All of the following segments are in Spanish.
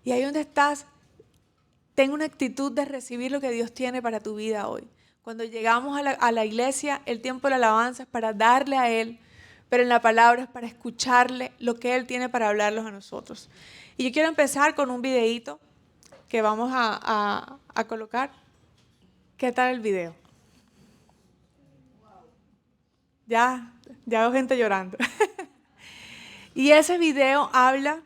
Y ahí donde estás, ten una actitud de recibir lo que Dios tiene para tu vida hoy. Cuando llegamos a la iglesia, el tiempo de la alabanza es para darle a Él, pero en la palabra es para escucharle lo que Él tiene para hablarlos a nosotros. Y yo quiero empezar con un videíto que vamos a colocar. ¿Qué tal el video? Ya veo gente llorando. Y ese video habla,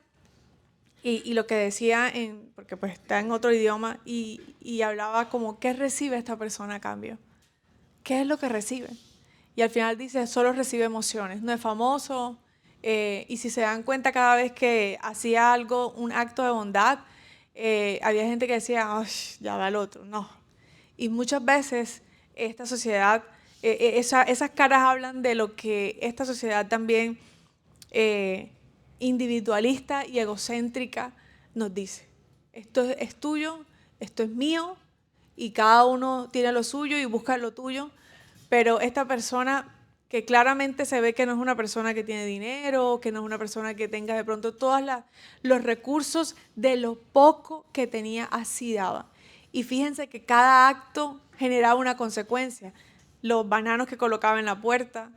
y lo que decía, porque pues está en otro idioma, y hablaba como, ¿qué recibe esta persona a cambio? ¿Qué es lo que recibe? Y al final dice, solo recibe emociones, no es famoso, y si se dan cuenta cada vez que hacía algo, un acto de bondad, había gente que decía, ya va el otro, no. Y muchas veces esta sociedad, esas caras hablan de lo que esta sociedad también individualista y egocéntrica nos dice. Esto es tuyo, esto es mío, y cada uno tiene lo suyo y busca lo tuyo, pero esta persona que claramente se ve que no es una persona que tiene dinero, que no es una persona que tenga de pronto todos los recursos, de lo poco que tenía así daba. Y fíjense que cada acto generaba una consecuencia. Los bananos que colocaba en la puerta,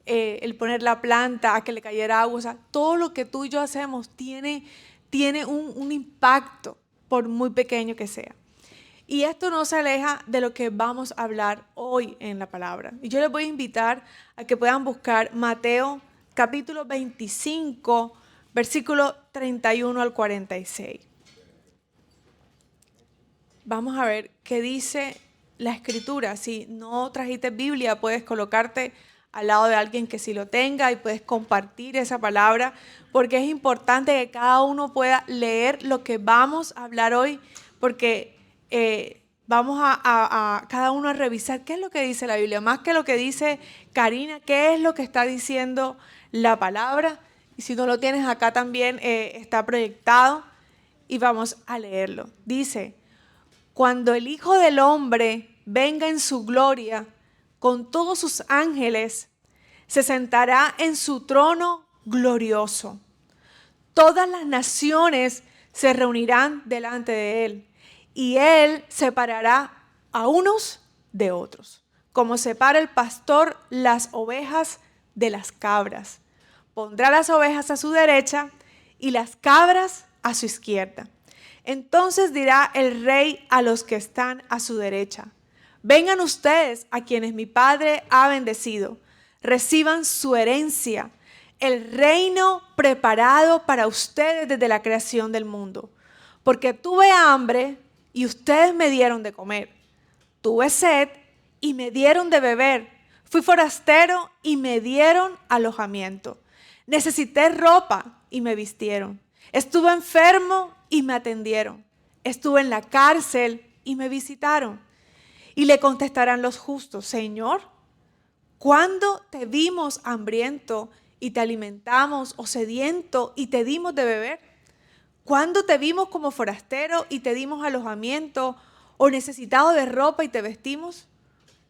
el poner la planta a que le cayera agua, o sea, todo lo que tú y yo hacemos tiene un impacto, por muy pequeño que sea. Y esto no se aleja de lo que vamos a hablar hoy en la palabra. Y yo les voy a invitar a que puedan buscar Mateo capítulo 25, versículo 31 al 46. Vamos a ver qué dice la escritura. Si no trajiste Biblia, puedes colocarte al lado de alguien que sí lo tenga y puedes compartir esa palabra, porque es importante que cada uno pueda leer lo que vamos a hablar hoy, porque vamos a cada uno a revisar qué es lo que dice la Biblia, más que lo que dice Karina, qué es lo que está diciendo la palabra. Y si no lo tienes acá también está proyectado y vamos a leerlo. Dice: cuando el Hijo del Hombre venga en su gloria con todos sus ángeles, se sentará en su trono glorioso. Todas las naciones se reunirán delante de él, y él separará a unos de otros, como separa el pastor las ovejas de las cabras. Pondrá las ovejas a su derecha y las cabras a su izquierda. Entonces dirá el rey a los que están a su derecha: vengan ustedes a quienes mi Padre ha bendecido, reciban su herencia, el reino preparado para ustedes desde la creación del mundo. Porque tuve hambre y ustedes me dieron de comer, tuve sed y me dieron de beber, fui forastero y me dieron alojamiento, necesité ropa y me vistieron, estuve enfermo y me atendieron, estuve en la cárcel y me visitaron. Y le contestarán los justos: Señor, ¿cuándo te vimos hambriento y te alimentamos, o sediento y te dimos de beber? ¿Cuándo te vimos como forastero y te dimos alojamiento, o necesitado de ropa y te vestimos?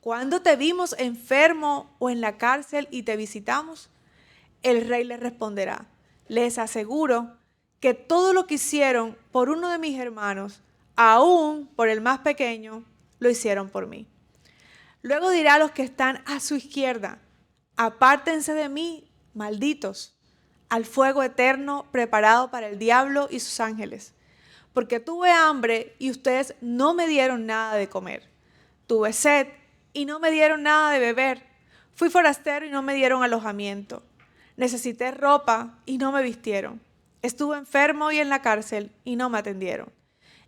¿Cuándo te vimos enfermo o en la cárcel y te visitamos? El rey le responderá: les aseguro que todo lo que hicieron por uno de mis hermanos, aún por el más pequeño, lo hicieron por mí. Luego dirá a los que están a su izquierda: apártense de mí, malditos, al fuego eterno preparado para el diablo y sus ángeles. Porque tuve hambre y ustedes no me dieron nada de comer. Tuve sed y no me dieron nada de beber. Fui forastero y no me dieron alojamiento. Necesité ropa y no me vistieron. Estuve enfermo y en la cárcel y no me atendieron.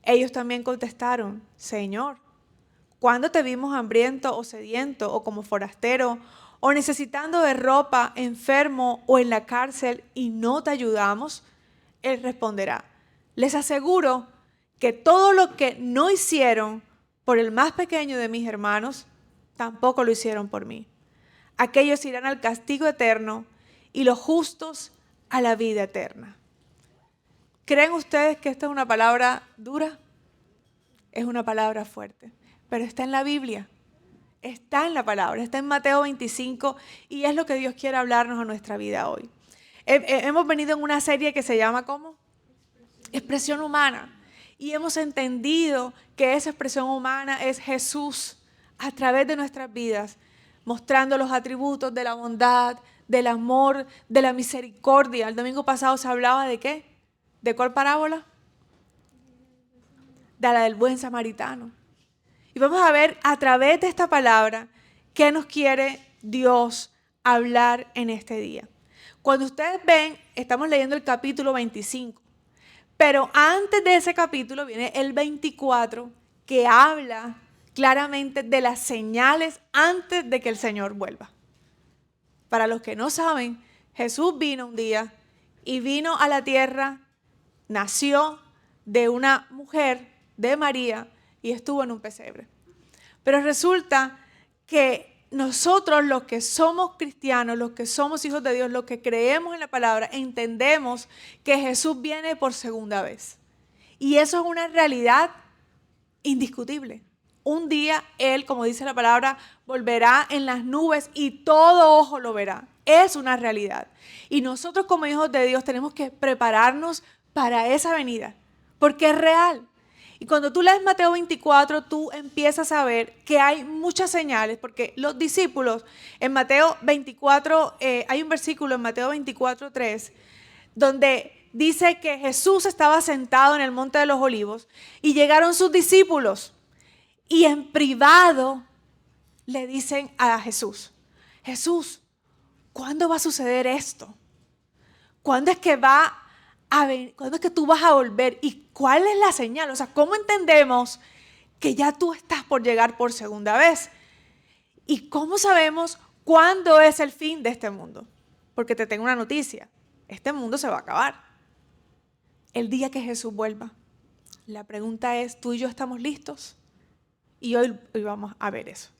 Ellos también contestaron: Señor, ¿cuándo te vimos hambriento o sediento o como forastero o necesitando de ropa, enfermo o en la cárcel y no te ayudamos? Él responderá: les aseguro que todo lo que no hicieron por el más pequeño de mis hermanos, tampoco lo hicieron por mí. Aquellos irán al castigo eterno y los justos a la vida eterna. ¿Creen ustedes que esta es una palabra dura? Es una palabra fuerte, pero está en la Biblia, está en la palabra, está en Mateo 25 y es lo que Dios quiere hablarnos a nuestra vida hoy. Hemos venido en una serie que se llama ¿cómo? expresión humana. Y hemos entendido que esa expresión humana es Jesús a través de nuestras vidas, mostrando los atributos de la bondad, del amor, de la misericordia. El domingo pasado se hablaba de ¿qué? ¿De cuál parábola? De la del buen samaritano. Y vamos a ver a través de esta palabra qué nos quiere Dios hablar en este día. Cuando ustedes ven, estamos leyendo el capítulo 25, pero antes de ese capítulo viene el 24, que habla claramente de las señales antes de que el Señor vuelva. Para los que no saben, Jesús vino un día y vino a la tierra, nació de una mujer, de María, y estuvo en un pesebre. Pero resulta que nosotros, los que somos cristianos, los que somos hijos de Dios, los que creemos en la palabra, entendemos que Jesús viene por segunda vez. Y eso es una realidad indiscutible. Un día Él, como dice la palabra, volverá en las nubes y todo ojo lo verá. Es una realidad. Y nosotros como hijos de Dios tenemos que prepararnos para esa venida, porque es real. Y cuando tú lees Mateo 24, tú empiezas a ver que hay muchas señales, porque los discípulos en Mateo 24, hay un versículo en Mateo 24:3, donde dice que Jesús estaba sentado en el Monte de los Olivos y llegaron sus discípulos y en privado le dicen a Jesús, Jesús, ¿cuándo va a suceder esto? ¿Cuándo es que ¿cuándo es que tú vas a volver? ¿Y cuál es la señal? O sea, ¿cómo entendemos que ya tú estás por llegar por segunda vez? ¿Y cómo sabemos cuándo es el fin de este mundo? Porque te tengo una noticia, este mundo se va a acabar. El día que Jesús vuelva. La pregunta es, ¿tú y yo estamos listos? Y hoy vamos a ver eso.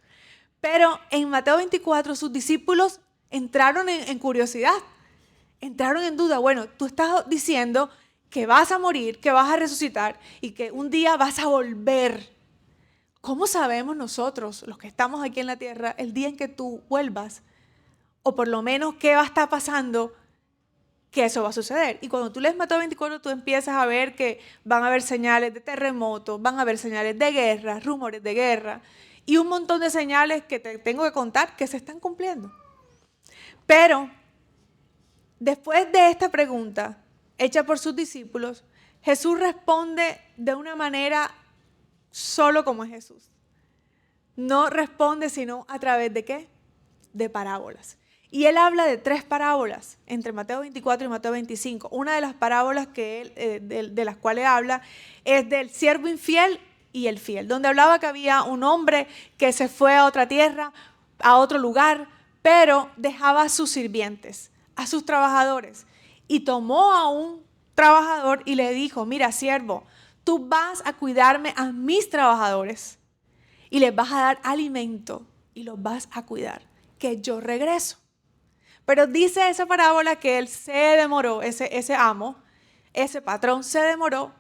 Pero en Mateo 24 sus discípulos entraron en curiosidad. Entraron en duda, bueno, tú estás diciendo que vas a morir, que vas a resucitar y que un día vas a volver. ¿Cómo sabemos nosotros, los que estamos aquí en la tierra, el día en que tú vuelvas? O por lo menos, ¿qué va a estar pasando? Que eso va a suceder. Y cuando tú lees Mateo 24, tú empiezas a ver que van a haber señales de terremotos, van a haber señales de guerra, rumores de guerra y un montón de señales que te tengo que contar que se están cumpliendo. Pero después de esta pregunta hecha por sus discípulos, Jesús responde de una manera solo como es Jesús. No responde sino a través de ¿qué? De parábolas. Y él habla de 3 parábolas entre Mateo 24 y Mateo 25. Una de las parábolas que él, de las cuales habla es del siervo infiel y el fiel, donde hablaba que había un hombre que se fue a otra tierra, a otro lugar, pero dejaba a sus sirvientes, a sus trabajadores, y tomó a un trabajador y le dijo, mira, siervo, tú vas a cuidarme a mis trabajadores y les vas a dar alimento y los vas a cuidar, que yo regreso. Pero dice esa parábola que él se demoró, ese amo, ese patrón se demoró,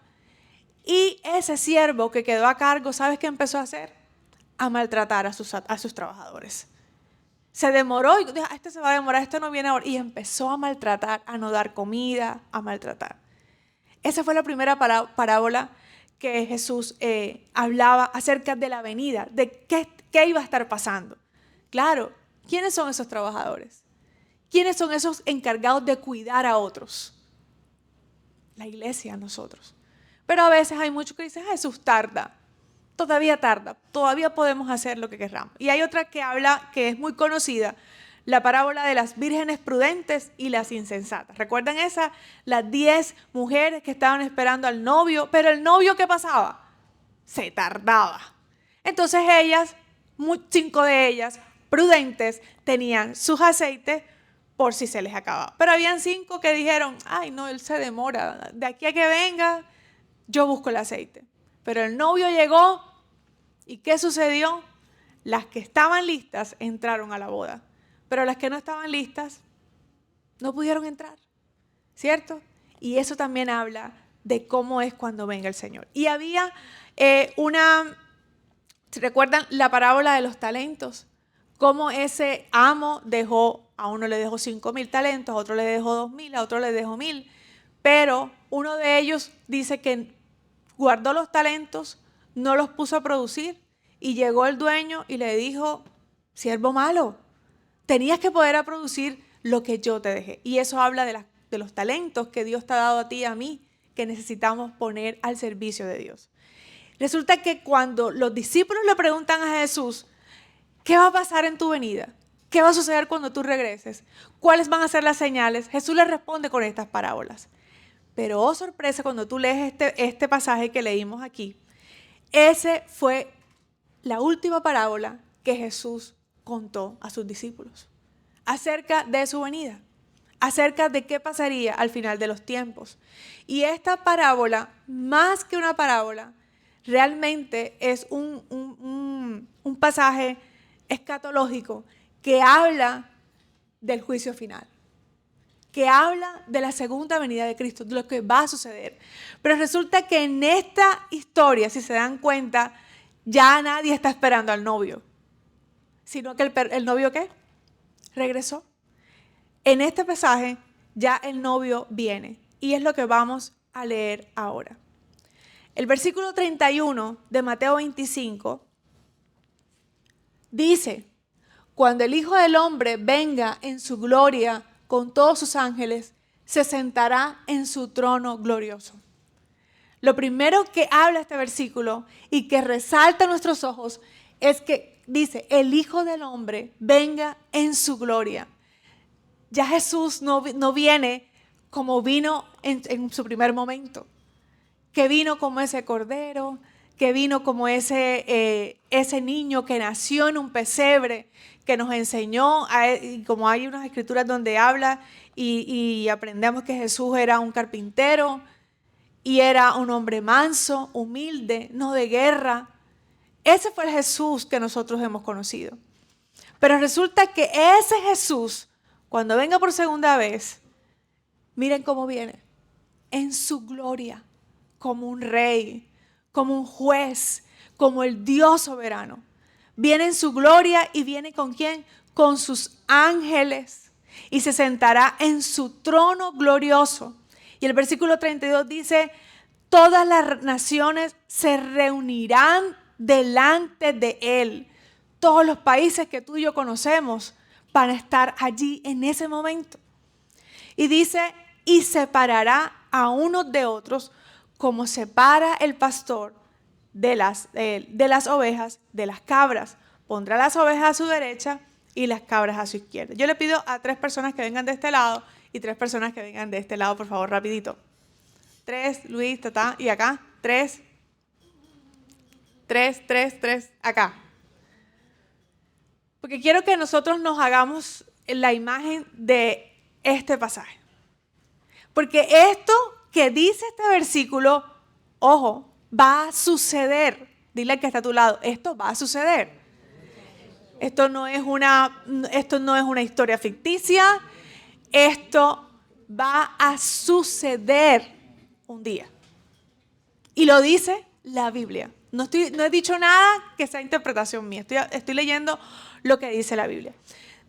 y ese siervo que quedó a cargo, ¿sabes qué empezó a hacer? A maltratar a sus trabajadores. Se demoró y dijo, este se va a demorar, este no viene ahora. Y empezó a maltratar, a no dar comida, a maltratar. Esa fue la primera parábola que Jesús hablaba acerca de la venida, de qué iba a estar pasando. Claro, ¿quiénes son esos trabajadores? ¿Quiénes son esos encargados de cuidar a otros? La iglesia, nosotros. Pero a veces hay muchos que dicen, Jesús tarda. Todavía podemos hacer lo que queramos. Y hay otra que habla, que es muy conocida, la parábola de las vírgenes prudentes y las insensatas. ¿Recuerdan esa? Las 10 mujeres que estaban esperando al novio, pero el novio, ¿qué pasaba? Se tardaba. Entonces ellas, 5 de ellas, prudentes, tenían sus aceites por si se les acababa. Pero habían 5 que dijeron, ay no, él se demora, de aquí a que venga, yo busco el aceite. Pero el novio llegó, ¿y qué sucedió? Las que estaban listas entraron a la boda, pero las que no estaban listas no pudieron entrar, ¿cierto? Y eso también habla de cómo es cuando venga el Señor. Y había ¿se recuerdan la parábola de los talentos? Cómo ese amo a uno le dejó 5,000 talentos, a otro le dejó 2,000, a otro le dejó 1,000, pero Uno de ellos dice que guardó los talentos, no los puso a producir y llegó el dueño y le dijo, siervo malo, tenías que poder producir lo que yo te dejé. Y eso habla de los talentos que Dios te ha dado a ti y a mí, que necesitamos poner al servicio de Dios. Resulta que cuando los discípulos le preguntan a Jesús, ¿qué va a pasar en tu venida? ¿Qué va a suceder cuando tú regreses? ¿Cuáles van a ser las señales? Jesús les responde con estas parábolas. Pero, oh sorpresa, cuando tú lees este pasaje que leímos aquí, ese fue la última parábola que Jesús contó a sus discípulos acerca de su venida, acerca de qué pasaría al final de los tiempos. Y esta parábola, más que una parábola, realmente es un pasaje escatológico que habla del juicio final, que habla de la segunda venida de Cristo, de lo que va a suceder. Pero resulta que en esta historia, si se dan cuenta, ya nadie está esperando al novio, sino que el novio ¿qué? Regresó. En este pasaje ya el novio viene y es lo que vamos a leer ahora. El versículo 31 de Mateo 25 dice, cuando el Hijo del Hombre venga en su gloria con todos sus ángeles, se sentará en su trono glorioso. Lo primero que habla este versículo y que resalta a nuestros ojos es que dice, el Hijo del Hombre venga en su gloria. Ya Jesús no viene como vino en su primer momento, que vino como ese cordero, que vino como ese niño que nació en un pesebre, que nos enseñó, y como hay unas escrituras donde habla y aprendemos que Jesús era un carpintero y era un hombre manso, humilde, no de guerra. Ese fue el Jesús que nosotros hemos conocido. Pero resulta que ese Jesús, cuando venga por segunda vez, miren cómo viene, en su gloria, como un rey, como un juez, como el Dios soberano. Viene en su gloria y viene ¿con quién? Con sus ángeles y se sentará en su trono glorioso. Y el versículo 32 dice, todas las naciones se reunirán delante de él. Todos los países que tú y yo conocemos van a estar allí en ese momento. Y dice, y separará a unos de otros como separa el pastor de las ovejas de las cabras. Pondrá las ovejas a su derecha y las cabras a su izquierda. Yo le pido a 3 personas que vengan de este lado y 3 personas que vengan de este lado, por favor, rapidito. 3, Luis, Tata, y acá. 3, acá. Porque quiero que nosotros nos hagamos la imagen de este pasaje. Porque esto que dice este versículo, ojo, va a suceder. Dile al que está a tu lado, esto va a suceder. Esto no es una historia ficticia. Esto va a suceder un día. Y lo dice la Biblia. No he dicho nada que sea interpretación mía. Estoy leyendo lo que dice la Biblia.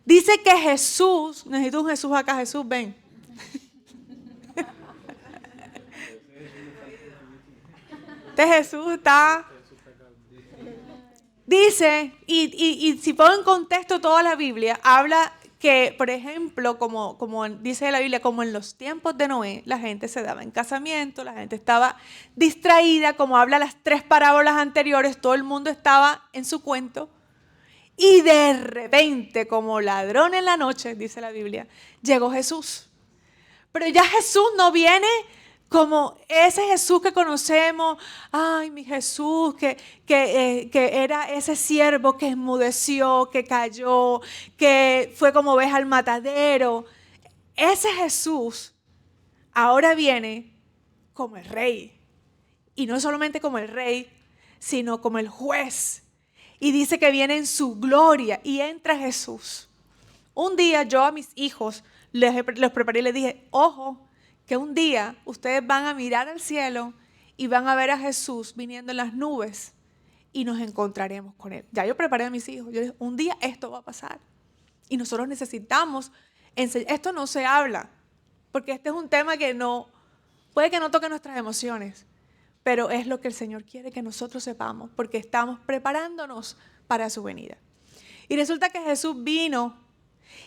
Dice que Jesús, necesito un Jesús acá, Jesús, ven. Este Jesús está... Dice, y si pongo en contexto toda la Biblia, habla que, por ejemplo, como dice la Biblia, como en los tiempos de Noé, la gente se daba en casamiento, la gente estaba distraída, como habla las 3 parábolas anteriores, todo el mundo estaba en su cuento, y de repente, como ladrón en la noche, dice la Biblia, llegó Jesús. Pero ya Jesús no viene como ese Jesús que conocemos, ay, mi Jesús, que era ese siervo que enmudeció, que cayó, que fue como oveja al matadero. Ese Jesús ahora viene como el rey. Y no solamente como el rey, sino como el juez. Y dice que viene en su gloria y entra Jesús. Un día yo a mis hijos los preparé y les dije, ojo, que un día ustedes van a mirar al cielo y van a ver a Jesús viniendo en las nubes y nos encontraremos con Él. Ya yo preparé a mis hijos. Yo dije, un día esto va a pasar. Y nosotros necesitamos enseñar. Esto no se habla, porque este es un tema que no Puede que no toque nuestras emociones, pero es lo que el Señor quiere que nosotros sepamos, porque estamos preparándonos para su venida. Y resulta que Jesús vino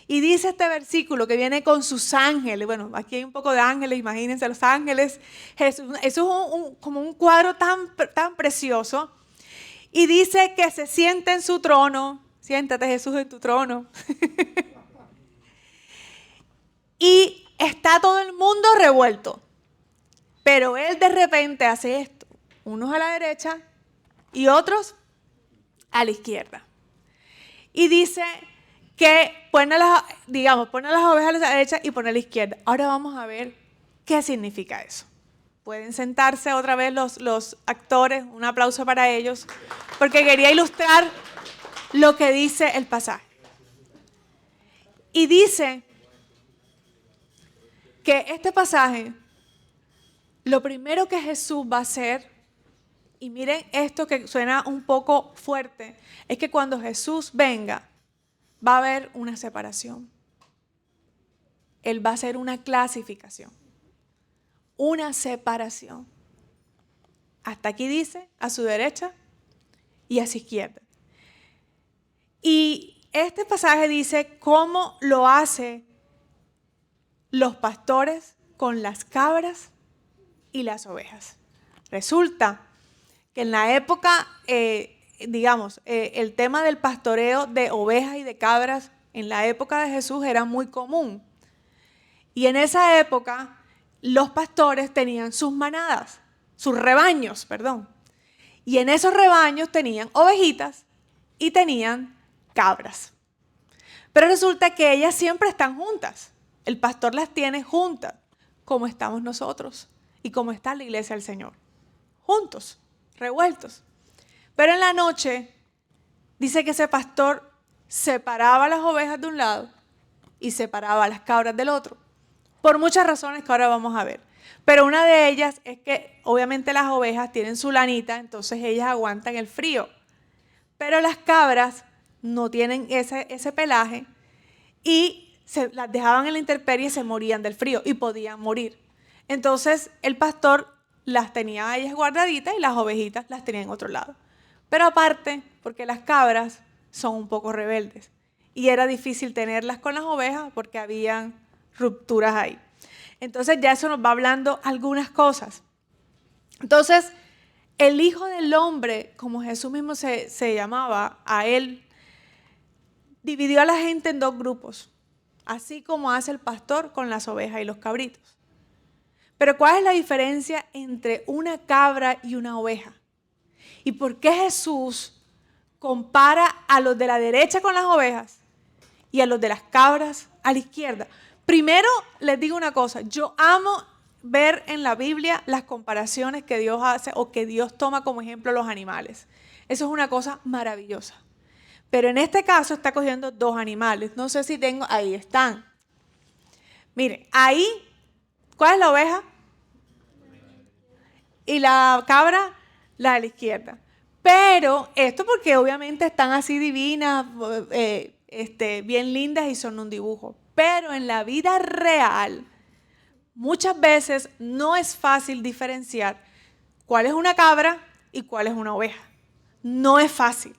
y dice este versículo que viene con sus ángeles. Bueno, aquí hay un poco de ángeles, imagínense los ángeles. Jesús, eso es como un cuadro tan precioso. Y dice que se siente en su trono. Siéntate, Jesús, en tu trono. Y está todo el mundo revuelto. Pero Él de repente hace esto. Unos a la derecha y otros a la izquierda. Y dice que pone las ovejas a la derecha y pone a la izquierda. Ahora vamos a ver qué significa eso. Pueden sentarse otra vez los actores, un aplauso para ellos, porque quería ilustrar lo que dice el pasaje. Y dice que este pasaje, lo primero que Jesús va a hacer, y miren esto que suena un poco fuerte, es que cuando Jesús venga, va a haber una separación. Él va a hacer una clasificación, una separación. Hasta aquí dice, a su derecha y a su izquierda. Y este pasaje dice cómo lo hace los pastores con las cabras y las ovejas. Resulta que en la época, el tema del pastoreo de ovejas y de cabras en la época de Jesús era muy común. Y en esa época los pastores tenían sus manadas, sus rebaños, perdón. Y en esos rebaños tenían ovejitas y tenían cabras. Pero resulta que ellas siempre están juntas. El pastor las tiene juntas, como estamos nosotros y como está la iglesia del Señor. Juntos, revueltos. Pero en la noche dice que ese pastor separaba las ovejas de un lado y separaba las cabras del otro. Por muchas razones que ahora vamos a ver. Pero una de ellas es que obviamente las ovejas tienen su lanita, entonces ellas aguantan el frío. Pero las cabras no tienen ese pelaje y las dejaban en la intemperie y se morían del frío y podían morir. Entonces el pastor las tenía a ellas guardaditas y las ovejitas las tenía en otro lado. Pero aparte, porque las cabras son un poco rebeldes y era difícil tenerlas con las ovejas porque habían rupturas ahí. Entonces ya eso nos va hablando algunas cosas. Entonces, el Hijo del Hombre, como Jesús mismo se llamaba a él, dividió a la gente en dos grupos, así como hace el pastor con las ovejas y los cabritos. Pero ¿cuál es la diferencia entre una cabra y una oveja? ¿Y por qué Jesús compara a los de la derecha con las ovejas y a los de las cabras a la izquierda? Primero les digo una cosa, yo amo ver en la Biblia las comparaciones que Dios hace o que Dios toma como ejemplo los animales. Eso es una cosa maravillosa. Pero en este caso está cogiendo dos animales. No sé si tengo, ahí están. Miren, ahí, ¿cuál es la oveja? Y la cabra, la de la izquierda. Pero esto porque obviamente están así divinas, bien lindas y son un dibujo. Pero en la vida real, muchas veces no es fácil diferenciar cuál es una cabra y cuál es una oveja. No es fácil.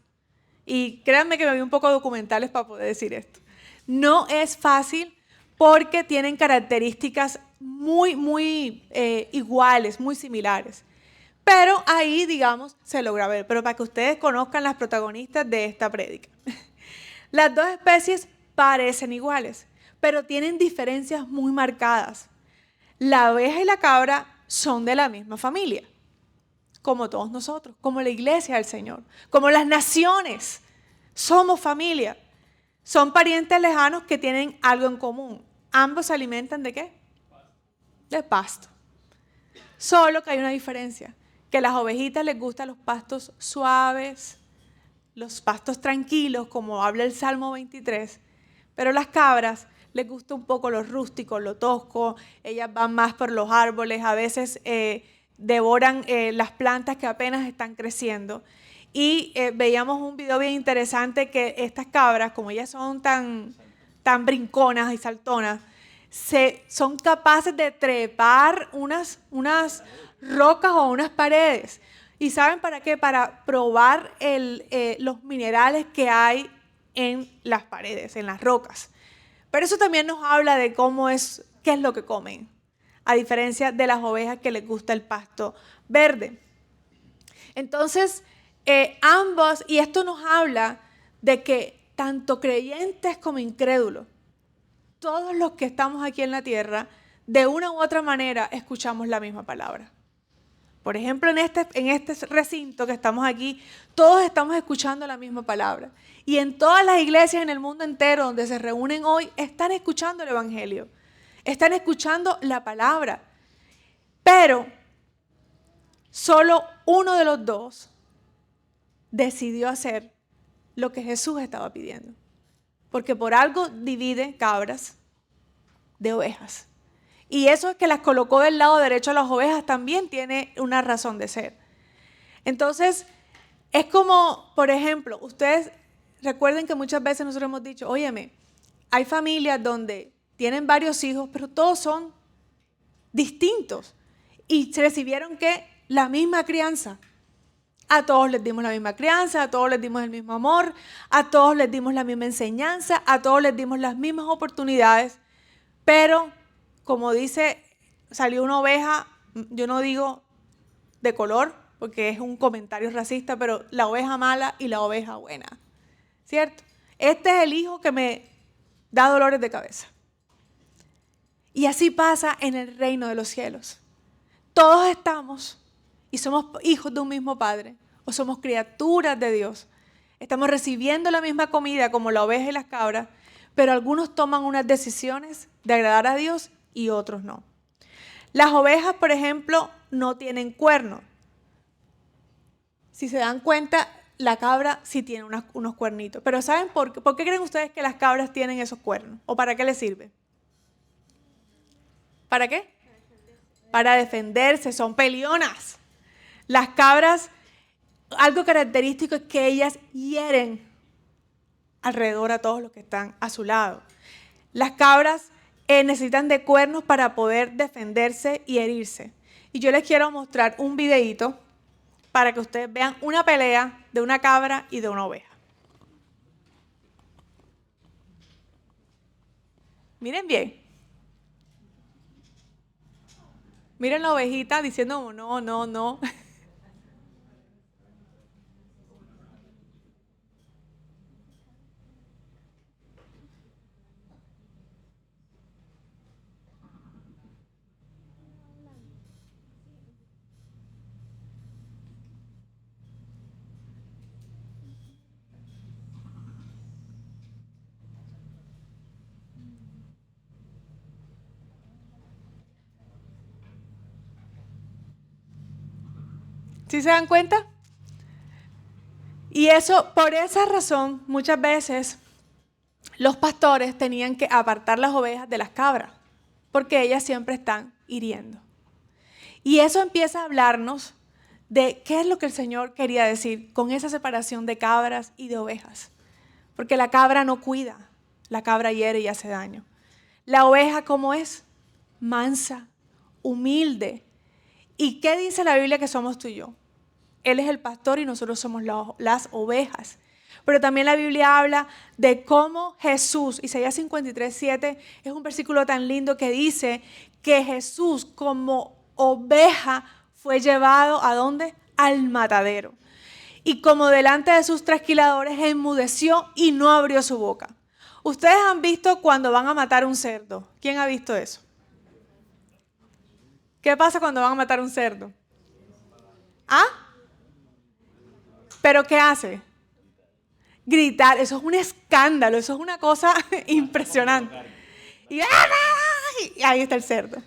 Y créanme que me vi un poco de documentales para poder decir esto. No es fácil porque tienen características muy iguales, muy similares. Pero ahí, digamos, se logra ver. Pero para que ustedes conozcan las protagonistas de esta prédica. Las dos especies parecen iguales, pero tienen diferencias muy marcadas. La oveja y la cabra son de la misma familia, como todos nosotros, como la iglesia del Señor, como las naciones. Somos familia. Son parientes lejanos que tienen algo en común. Ambos se alimentan ¿de qué? De pasto. Solo que hay una diferencia, que a las ovejitas les gustan los pastos suaves, los pastos tranquilos, como habla el Salmo 23, pero las cabras les gusta un poco lo rústico, lo tosco, ellas van más por los árboles, a veces devoran las plantas que apenas están creciendo. Y veíamos un video bien interesante que estas cabras, como ellas son tan brinconas y saltonas, son capaces de trepar unas rocas o unas paredes. ¿Y saben para qué? Para probar los minerales que hay en las paredes, en las rocas. Pero eso también nos habla de qué es lo que comen, a diferencia de las ovejas que les gusta el pasto verde. Entonces, ambos, y esto nos habla de que tanto creyentes como incrédulos, todos los que estamos aquí en la tierra, de una u otra manera escuchamos la misma palabra. Por ejemplo, en este recinto que estamos aquí, todos estamos escuchando la misma palabra. Y en todas las iglesias en el mundo entero donde se reúnen hoy, están escuchando el Evangelio. Están escuchando la palabra. Pero solo uno de los dos decidió hacer lo que Jesús estaba pidiendo. Porque por algo divide cabras de ovejas. Y eso es que las colocó del lado derecho a las ovejas también tiene una razón de ser. Entonces, es como, por ejemplo, ustedes recuerden que muchas veces nosotros hemos dicho, óyeme, hay familias donde tienen varios hijos, pero todos son distintos. Y se recibieron ¿qué? La misma crianza. A todos les dimos la misma crianza, a todos les dimos el mismo amor, a todos les dimos la misma enseñanza, a todos les dimos las mismas oportunidades, pero como dice, salió una oveja, yo no digo de color, porque es un comentario racista, pero la oveja mala y la oveja buena, ¿cierto? Este es el hijo que me da dolores de cabeza. Y así pasa en el reino de los cielos. Todos estamos y somos hijos de un mismo Padre, o somos criaturas de Dios. Estamos recibiendo la misma comida como la oveja y las cabras, pero algunos toman unas decisiones de agradar a Dios y otros no. Las ovejas, por ejemplo, no tienen cuernos. Si se dan cuenta, la cabra sí tiene unos cuernitos. Pero ¿saben por qué? ¿Por qué creen ustedes que las cabras tienen esos cuernos? ¿O para qué les sirve? ¿Para qué? Para defenderse, son peleonas. Las cabras, algo característico es que ellas hieren alrededor a todos los que están a su lado. Las cabras necesitan de cuernos para poder defenderse y herirse. Y yo les quiero mostrar un videíto para que ustedes vean una pelea de una cabra y de una oveja. Miren bien. Miren la ovejita diciendo no, no, no. ¿Sí se dan cuenta? Y eso, por esa razón, muchas veces los pastores tenían que apartar las ovejas de las cabras, porque ellas siempre están hiriendo. Y eso empieza a hablarnos de qué es lo que el Señor quería decir con esa separación de cabras y de ovejas. Porque la cabra no cuida, la cabra hiere y hace daño. La oveja, ¿cómo es? Mansa, humilde. ¿Y qué dice la Biblia que somos tú y yo? Él es el pastor y nosotros somos las ovejas. Pero también la Biblia habla de cómo Jesús, Isaías 53:7, es un versículo tan lindo que dice que Jesús como oveja fue llevado ¿a dónde? Al matadero. Y como delante de sus trasquiladores enmudeció y no abrió su boca. Ustedes han visto cuando van a matar un cerdo. ¿Quién ha visto eso? ¿Qué pasa cuando van a matar un cerdo? ¿Ah? ¿Pero qué hace? Gritar. Eso es un escándalo, eso es una cosa impresionante. Y ahí está el cerdo.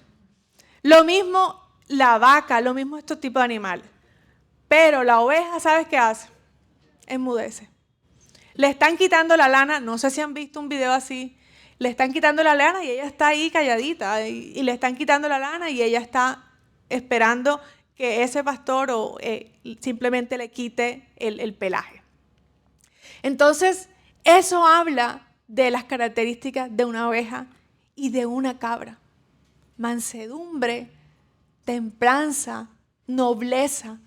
Lo mismo la vaca, lo mismo estos tipos de animales. Pero la oveja, ¿sabes qué hace? Enmudece. Le están quitando la lana, no sé si han visto un video así, le están quitando la lana y ella está ahí calladita y le están quitando la lana y ella está esperando que ese pastor simplemente le quite el pelaje. Entonces, eso habla de las características de una oveja y de una cabra. Mansedumbre, templanza, nobleza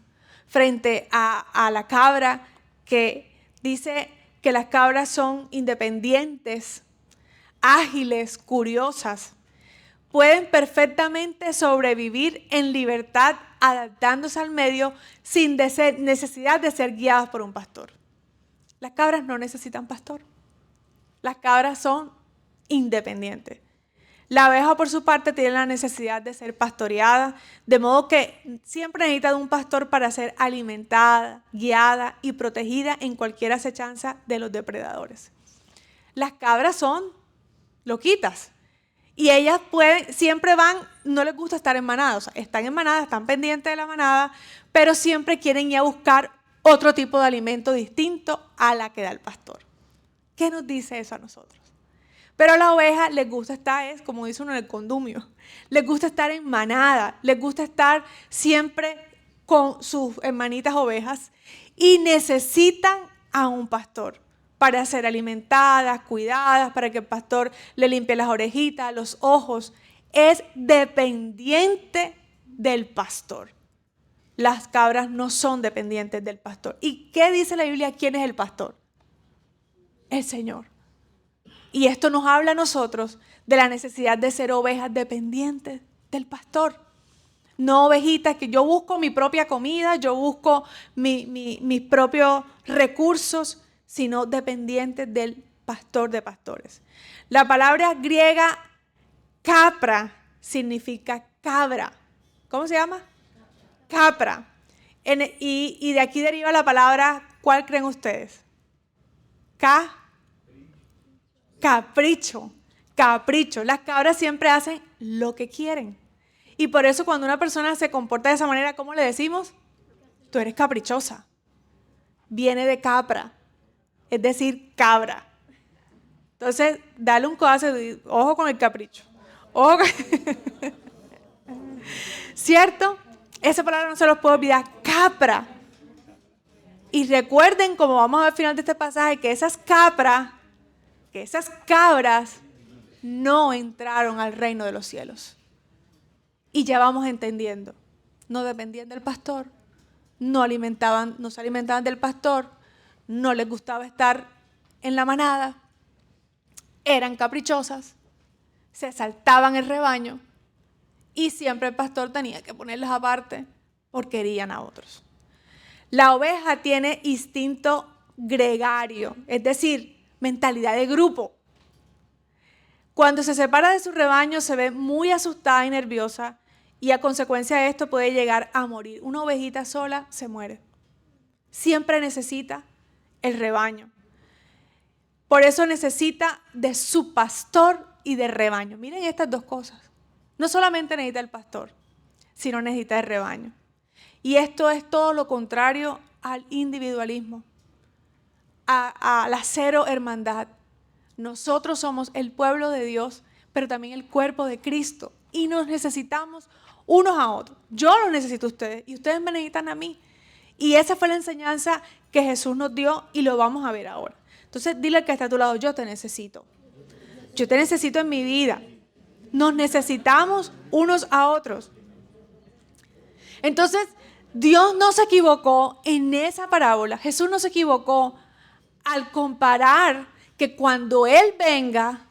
frente a la cabra, que dice que las cabras son independientes, ágiles, curiosas. Pueden perfectamente sobrevivir en libertad, adaptándose al medio sin necesidad de ser guiadas por un pastor. Las cabras no necesitan pastor. Las cabras son independientes. La oveja, por su parte, tiene la necesidad de ser pastoreada, de modo que siempre necesita de un pastor para ser alimentada, guiada y protegida en cualquier acechanza de los depredadores. Las cabras son loquitas y ellas siempre van, no les gusta estar en manada, o sea, están en manada, están pendientes de la manada, pero siempre quieren ir a buscar otro tipo de alimento distinto a la que da el pastor. ¿Qué nos dice eso a nosotros? Pero a la oveja les gusta estar, es como dice uno en el condumio, les gusta estar en manada, les gusta estar siempre con sus hermanitas ovejas y necesitan a un pastor para ser alimentadas, cuidadas, para que el pastor le limpie las orejitas, los ojos. Es dependiente del pastor. Las cabras no son dependientes del pastor. ¿Y qué dice la Biblia? ¿Quién es el pastor? El Señor. Y esto nos habla a nosotros de la necesidad de ser ovejas dependientes del pastor. No ovejitas que yo busco mi propia comida, yo busco mis propios recursos, sino dependientes del pastor de pastores. La palabra griega capra significa cabra. ¿Cómo se llama? Capra. Y de aquí deriva la palabra, ¿cuál creen ustedes? Capricho. Las cabras siempre hacen lo que quieren. Y por eso cuando una persona se comporta de esa manera, ¿cómo le decimos? Tú eres caprichosa. Viene de capra, es decir, cabra. Entonces, dale un codazo, ojo con el capricho. Ojo con... ¿Cierto? Esa palabra no se los puedo olvidar, capra. Y recuerden, como vamos a ver al final de este pasaje, que esas cabras no entraron al reino de los cielos. Y ya vamos entendiendo. No dependían del pastor, no se alimentaban del pastor, no les gustaba estar en la manada, eran caprichosas, se saltaban el rebaño y siempre el pastor tenía que ponerlas aparte porque herían a otros. La oveja tiene instinto gregario, es decir, mentalidad de grupo. Cuando se separa de su rebaño se ve muy asustada y nerviosa y a consecuencia de esto puede llegar a morir. Una ovejita sola se muere. Siempre necesita el rebaño. Por eso necesita de su pastor y de rebaño. Miren estas dos cosas. No solamente necesita el pastor, sino necesita el rebaño. Y esto es todo lo contrario al individualismo, a la cero hermandad. Nosotros somos el pueblo de Dios, pero también el cuerpo de Cristo. Y nos necesitamos unos a otros. Yo los necesito a ustedes y ustedes me necesitan a mí. Y esa fue la enseñanza que Jesús nos dio y lo vamos a ver ahora. Entonces dile al que está a tu lado, yo te necesito. Yo te necesito en mi vida. Nos necesitamos unos a otros. Entonces, Dios no se equivocó en esa parábola. Jesús no se equivocó al comparar que cuando Él venga,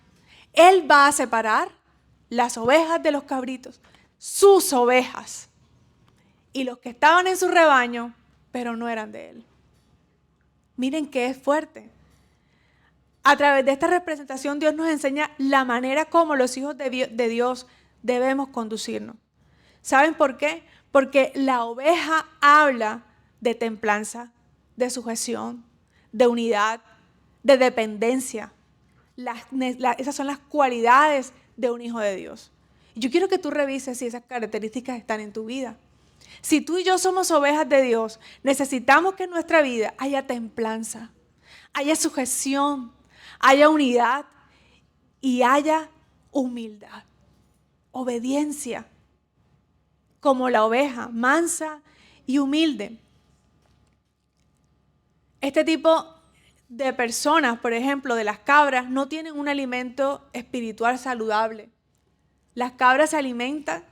Él va a separar las ovejas de los cabritos, sus ovejas, y los que estaban en su rebaño, pero no eran de Él. Miren que es fuerte. A través de esta representación, Dios nos enseña la manera como los hijos de Dios debemos conducirnos. ¿Saben por qué? Porque la oveja habla de templanza, de sujeción, de unidad, de dependencia. Esas son las cualidades de un hijo de Dios. Y yo quiero que tú revises si esas características están en tu vida. Si tú y yo somos ovejas de Dios, necesitamos que en nuestra vida haya templanza, haya sujeción, haya unidad y haya humildad, obediencia, como la oveja, mansa y humilde. Este tipo de personas, por ejemplo, de las cabras, no tienen un alimento espiritual saludable. Las cabras se alimentan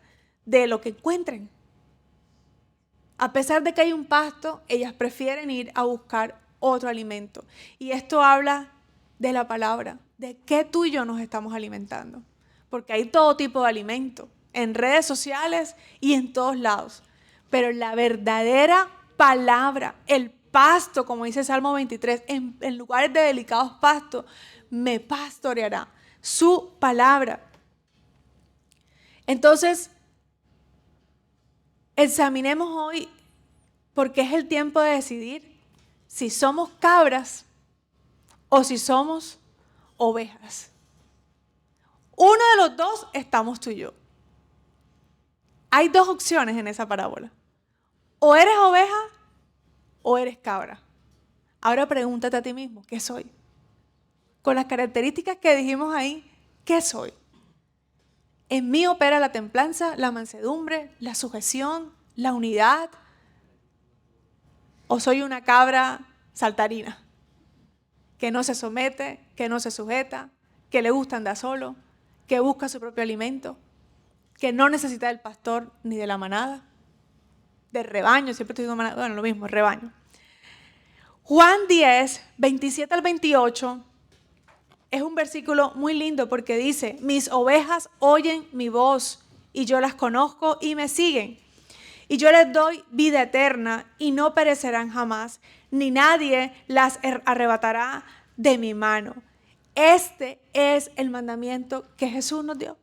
de lo que encuentren. A pesar de que hay un pasto, ellas prefieren ir a buscar otro alimento. Y esto habla de la palabra, de qué tú y yo nos estamos alimentando. Porque hay todo tipo de alimento, en redes sociales y en todos lados. Pero la verdadera palabra, el pasto, como dice Salmo 23, en lugares de delicados pastos, me pastoreará. Su palabra. Entonces, examinemos hoy, porque es el tiempo de decidir si somos cabras o si somos ovejas. Uno de los dos estamos tú y yo. Hay dos opciones en esa parábola. O eres oveja o eres cabra. Ahora pregúntate a ti mismo, ¿qué soy? Con las características que dijimos ahí, ¿qué soy? En mí opera la templanza, la mansedumbre, la sujeción, la unidad. ¿O soy una cabra saltarina? Que no se somete, que no se sujeta, que le gusta andar solo, que busca su propio alimento, que no necesita del pastor ni de la manada, del rebaño, siempre estoy diciendo manada, bueno, lo mismo, rebaño. Juan 10, 27 al 28, es un versículo muy lindo porque dice, mis ovejas oyen mi voz y yo las conozco y me siguen. Y yo les doy vida eterna y no perecerán jamás, ni nadie las arrebatará de mi mano. Este es el mandamiento que Jesús nos dio.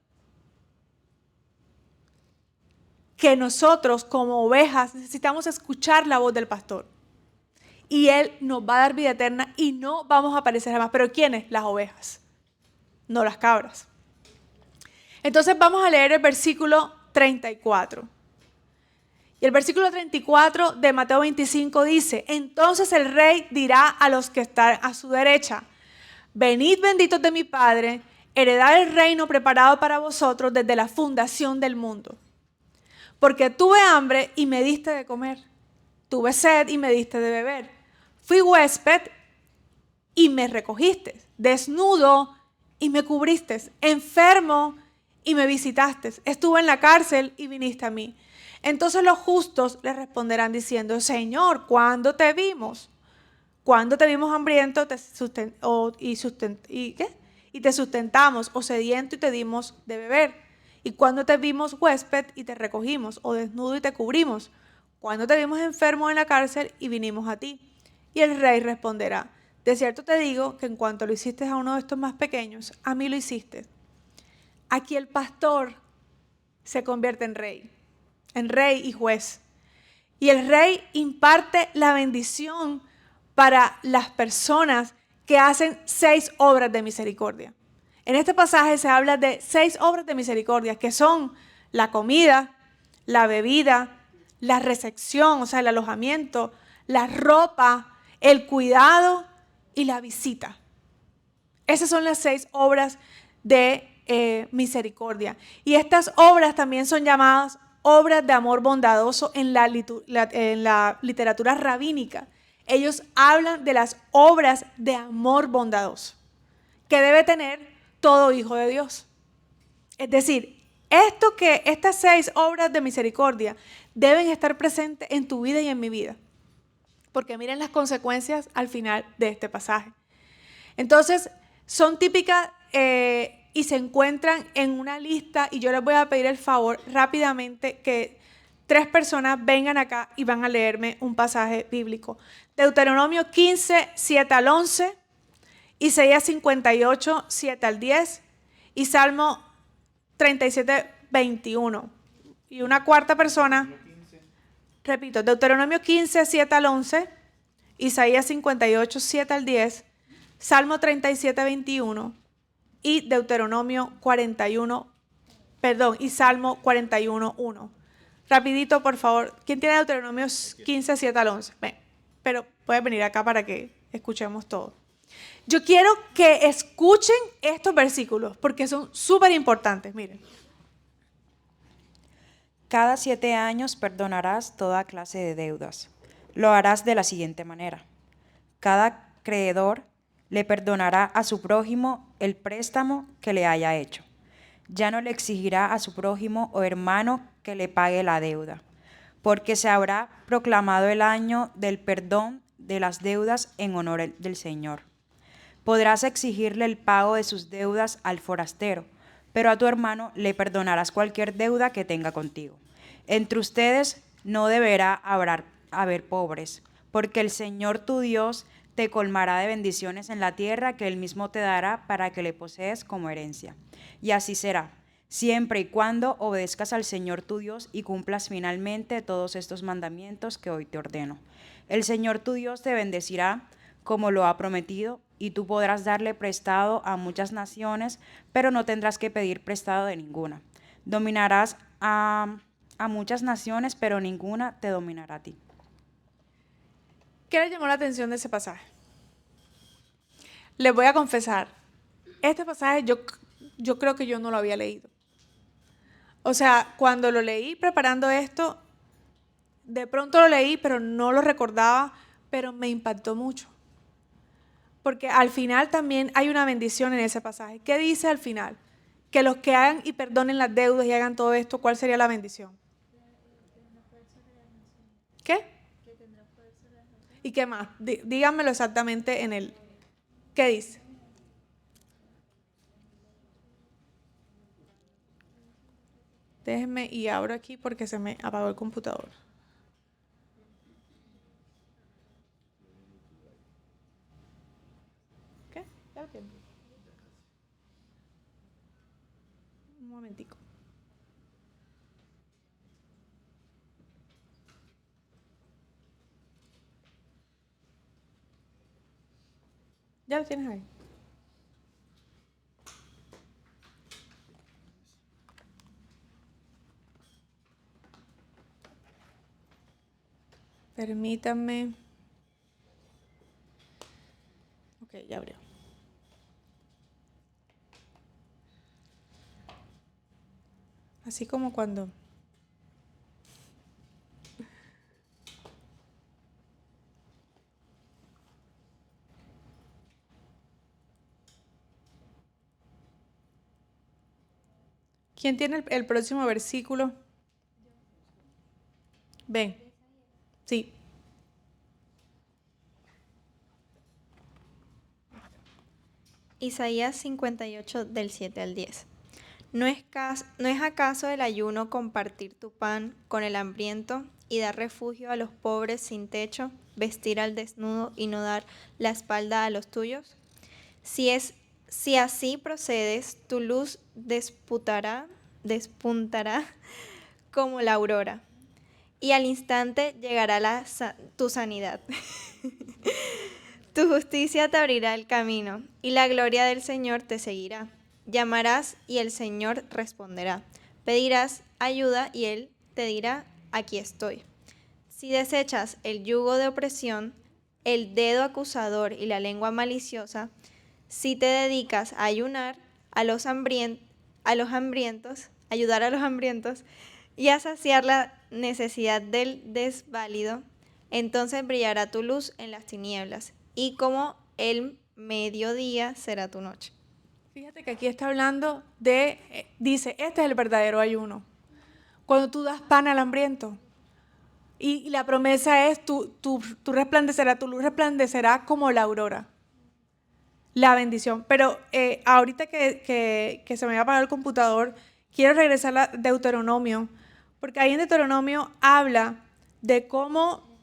Que nosotros como ovejas necesitamos escuchar la voz del pastor. Y Él nos va a dar vida eterna y no vamos a perecer jamás. ¿Pero quiénes? Las ovejas, no las cabras. Entonces vamos a leer el versículo 34. Y el versículo 34 de Mateo 25 dice, entonces el rey dirá a los que están a su derecha, venid benditos de mi Padre, heredad el reino preparado para vosotros desde la fundación del mundo. Porque tuve hambre y me diste de comer, tuve sed y me diste de beber, fui huésped y me recogiste, desnudo y me cubriste, enfermo y me visitaste, estuve en la cárcel y viniste a mí. Entonces los justos le responderán diciendo, Señor, ¿cuándo te vimos? ¿Cuándo te vimos hambriento y te sustentamos, o sediento y te dimos de beber? ¿Y cuándo te vimos huésped y te recogimos, o desnudo y te cubrimos? ¿Cuándo te vimos enfermo en la cárcel y vinimos a ti? Y el rey responderá, de cierto te digo que en cuanto lo hiciste a uno de estos más pequeños, a mí lo hiciste. Aquí el pastor se convierte en rey y juez. Y el rey imparte la bendición para las personas que hacen 6 obras de misericordia. En este pasaje se habla de 6 obras de misericordia, que son la comida, la bebida, la recepción, o sea, el alojamiento, la ropa, el cuidado y la visita. Esas son las 6 obras de misericordia. Y estas obras también son llamadas obras de amor bondadoso en la literatura rabínica. Ellos hablan de las obras de amor bondadoso que debe tener todo hijo de Dios. Es decir, estas 6 obras de misericordia deben estar presentes en tu vida y en mi vida. Porque miren las consecuencias al final de este pasaje. Entonces, son típicas y se encuentran en una lista, y yo les voy a pedir el favor rápidamente que 3 personas vengan acá y van a leerme un pasaje bíblico. Deuteronomio 15, 7 al 11, Isaías 58, 7 al 10 y Salmo 37, 21. Y una cuarta persona, repito, Deuteronomio 15, 7 al 11, Isaías 58, 7 al 10, Salmo 37, 21 y Deuteronomio 41, y Salmo 41, 1. Rapidito, por favor. ¿Quién tiene Deuteronomio 15, 7 al 11? Ven, pero puedes venir acá para que escuchemos todo. Yo quiero que escuchen estos versículos porque son súper importantes. Miren. Cada 7 años perdonarás toda clase de deudas. Lo harás de la siguiente manera. Cada acreedor le perdonará a su prójimo el préstamo que le haya hecho. Ya no le exigirá a su prójimo o hermano que le pague la deuda, porque se habrá proclamado el año del perdón de las deudas en honor del Señor. Podrás exigirle el pago de sus deudas al forastero, pero a tu hermano le perdonarás cualquier deuda que tenga contigo. Entre ustedes no deberá haber pobres, porque el Señor tu Dios te colmará de bendiciones en la tierra que Él mismo te dará para que le posees como herencia. Y así será, siempre y cuando obedezcas al Señor tu Dios y cumplas finalmente todos estos mandamientos que hoy te ordeno. El Señor tu Dios te bendecirá como lo ha prometido, y tú podrás darle prestado a muchas naciones, pero no tendrás que pedir prestado de ninguna. Dominarás a muchas naciones, pero ninguna te dominará a ti. ¿Qué le llamó la atención de ese pasaje? Les voy a confesar, este pasaje yo creo que yo no lo había leído. O sea, cuando lo leí preparando esto, de pronto lo leí, pero no lo recordaba, pero me impactó mucho. Porque al final también hay una bendición en ese pasaje. ¿Qué dice al final? Que los que hagan y perdonen las deudas y hagan todo esto, ¿cuál sería la bendición? ¿Qué? ¿Y qué más? Díganmelo exactamente en el... ¿Qué dice? Déjenme y abro aquí porque se me apagó el computador. ¿Qué? ¿Ya lo tiene? Un momentico. ¿Ya lo tienes ahí? Permítanme. Ok, ya abrió. Así como cuando... ¿Quién tiene el próximo versículo? Ven. Sí. Isaías 58 del 7 al 10. ¿No es acaso el ayuno compartir tu pan con el hambriento y dar refugio a los pobres sin techo, vestir al desnudo y no dar la espalda a los tuyos? Si así procedes, tu luz despuntará como la aurora, y al instante llegará tu sanidad. Tu justicia te abrirá el camino, y la gloria del Señor te seguirá. Llamarás y el Señor responderá. Pedirás ayuda y Él te dirá, aquí estoy. Si desechas el yugo de opresión, el dedo acusador y la lengua maliciosa, si te dedicas a ayunar ayudar a los hambrientos y a saciar la necesidad del desválido, entonces brillará tu luz en las tinieblas, y como el mediodía será tu noche. Fíjate que aquí está hablando de, dice, este es el verdadero ayuno. Cuando tú das pan al hambriento. Y la promesa es, tú resplandecerás, tu luz resplandecerá como la aurora. La bendición. Pero ahorita que se me va a apagar el computador, quiero regresar a Deuteronomio, porque ahí en Deuteronomio habla de cómo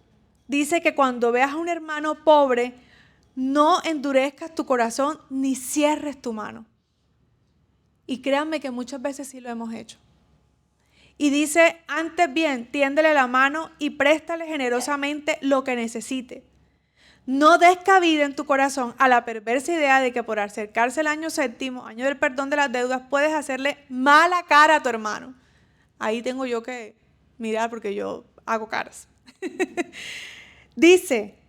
dice que cuando veas a un hermano pobre, no endurezcas tu corazón ni cierres tu mano. Y créanme que muchas veces sí lo hemos hecho. Y dice, antes bien, tiéndele la mano y préstale generosamente lo que necesite. No des cabida en tu corazón a la perversa idea de que por acercarse el año séptimo, año del perdón de las deudas, puedes hacerle mala cara a tu hermano. Ahí tengo yo que mirar porque yo hago caras. Dice,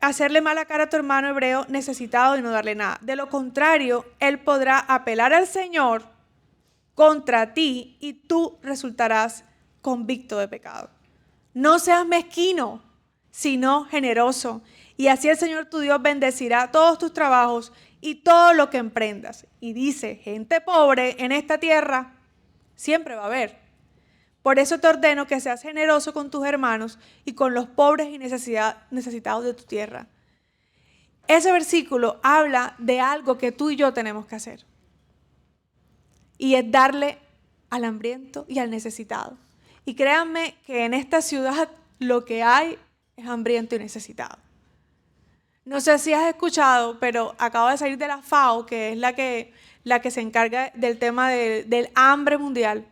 hacerle mala cara a tu hermano hebreo necesitado y no darle nada. De lo contrario, él podrá apelar al Señor contra ti y tú resultarás convicto de pecado. No seas mezquino, sino generoso. Y así el Señor tu Dios bendecirá todos tus trabajos y todo lo que emprendas. Y dice, gente pobre en esta tierra siempre va a haber. Por eso te ordeno que seas generoso con tus hermanos y con los pobres y necesitados de tu tierra. Ese versículo habla de algo que tú y yo tenemos que hacer. Y es darle al hambriento y al necesitado. Y créanme que en esta ciudad lo que hay es hambriento y necesitado. No sé si has escuchado, pero acabo de salir de la FAO, que es la que se encarga del tema del hambre mundial.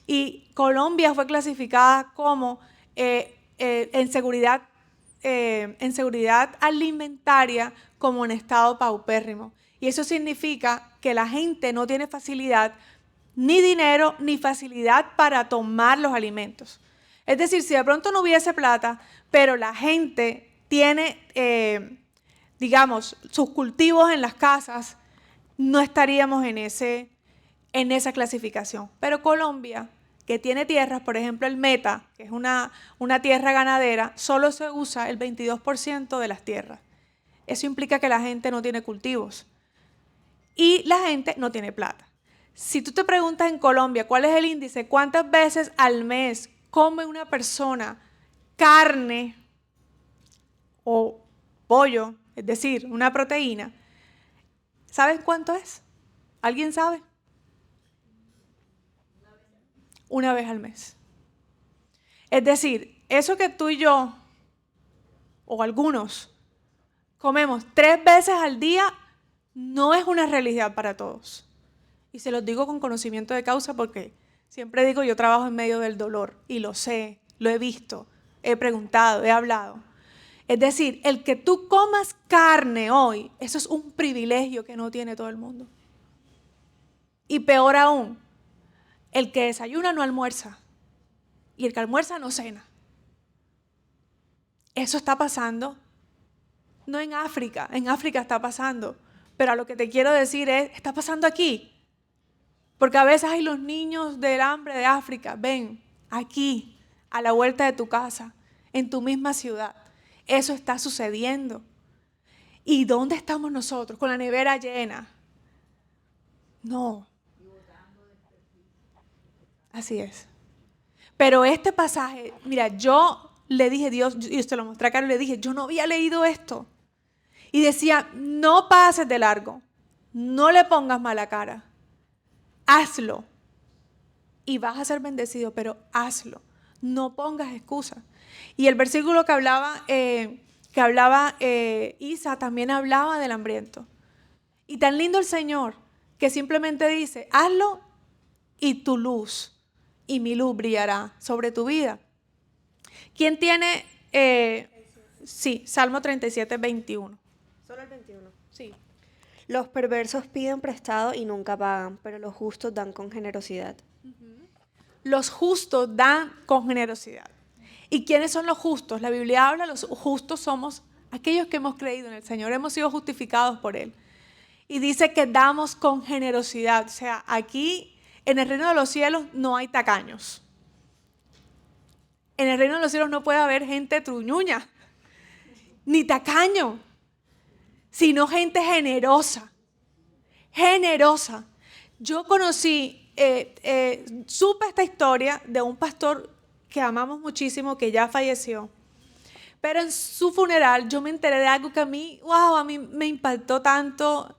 Y Colombia fue clasificada como en seguridad alimentaria como en estado paupérrimo. Y eso significa que la gente no tiene facilidad, ni dinero, ni facilidad para tomar los alimentos. Es decir, si de pronto no hubiese plata, pero la gente tiene, digamos, sus cultivos en las casas, no estaríamos en esa clasificación. Pero Colombia, que tiene tierras, por ejemplo el Meta, que es una tierra ganadera, solo se usa el 22% de las tierras. Eso implica que la gente no tiene cultivos y la gente no tiene plata. Si tú te preguntas en Colombia cuál es el índice, cuántas veces al mes come una persona carne o pollo, es decir, una proteína, ¿sabes cuánto es? ¿Alguien sabe? Una vez al mes. Es decir, eso que tú y yo, o algunos, comemos 3 veces al día, no es una realidad para todos. Y se los digo con conocimiento de causa porque siempre digo, yo trabajo en medio del dolor y lo sé, lo he visto, he preguntado, he hablado. Es decir, el que tú comas carne hoy, eso es un privilegio que no tiene todo el mundo. Y peor aún, el que desayuna no almuerza y el que almuerza no cena. Eso está pasando, no en África está pasando, pero a lo que te quiero decir es, está pasando aquí. Porque a veces hay los niños del hambre de África, ven, aquí, a la vuelta de tu casa, en tu misma ciudad. Eso está sucediendo. ¿Y dónde estamos nosotros? ¿Con la nevera llena? No. Así es. Pero este pasaje, mira, yo le dije a Dios, y se lo mostré a Carlos, le dije, yo no había leído esto. Y decía, no pases de largo, no le pongas mala cara, hazlo. Y vas a ser bendecido, pero hazlo. No pongas excusas. Y el versículo que hablaba Isa también hablaba del hambriento. Y tan lindo el Señor que simplemente dice, hazlo y tu luz y mi luz brillará sobre tu vida. ¿Quién tiene? Sí, Salmo 37, 21. Solo el 21. Sí. Los perversos piden prestado y nunca pagan, pero los justos dan con generosidad. Los justos dan con generosidad. ¿Y quiénes son los justos? La Biblia habla, los justos somos aquellos que hemos creído en el Señor, hemos sido justificados por Él. Y dice que damos con generosidad. O sea, aquí en el reino de los cielos no hay tacaños. En el reino de los cielos no puede haber gente truñuña, ni tacaño, sino gente generosa. Generosa. Yo conocí, supe esta historia de un pastor que amamos muchísimo, que ya falleció. Pero en su funeral yo me enteré de algo que a mí me impactó tanto,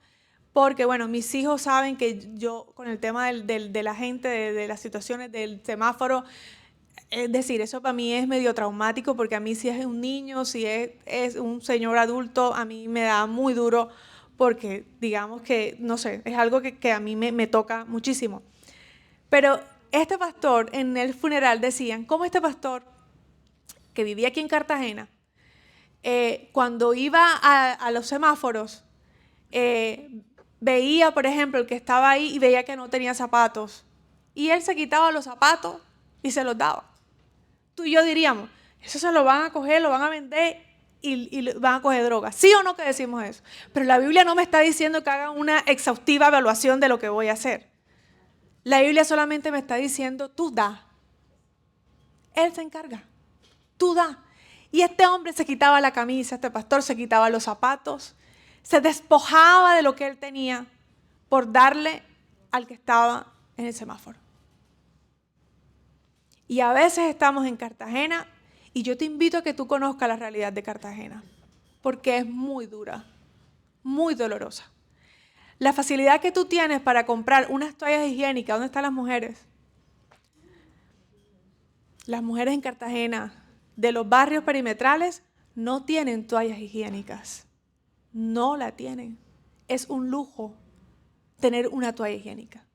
porque bueno, mis hijos saben que yo con el tema de la gente, de las situaciones del semáforo, es decir, eso para mí es medio traumático, porque a mí si es un niño, si es un señor adulto, a mí me da muy duro, porque digamos que, no sé, es algo que a mí me toca muchísimo. Pero este pastor, en el funeral decían, cómo este pastor, que vivía aquí en Cartagena, cuando iba a los semáforos, veía, por ejemplo, el que estaba ahí y veía que no tenía zapatos. Y él se quitaba los zapatos y se los daba. Tú y yo diríamos, eso se lo van a coger, lo van a vender y van a coger droga. ¿Sí o no que decimos eso? Pero la Biblia no me está diciendo que haga una exhaustiva evaluación de lo que voy a hacer. La Biblia solamente me está diciendo, tú da. Él se encarga. Tú da. Y este hombre se quitaba la camisa, este pastor se quitaba los zapatos, se despojaba de lo que él tenía por darle al que estaba en el semáforo. Y a veces estamos en Cartagena y yo te invito a que tú conozcas la realidad de Cartagena, porque es muy dura, muy dolorosa. La facilidad que tú tienes para comprar unas toallas higiénicas, ¿dónde están las mujeres? Las mujeres en Cartagena de los barrios perimetrales no tienen toallas higiénicas. No la tienen. Es un lujo tener una toalla higiénica.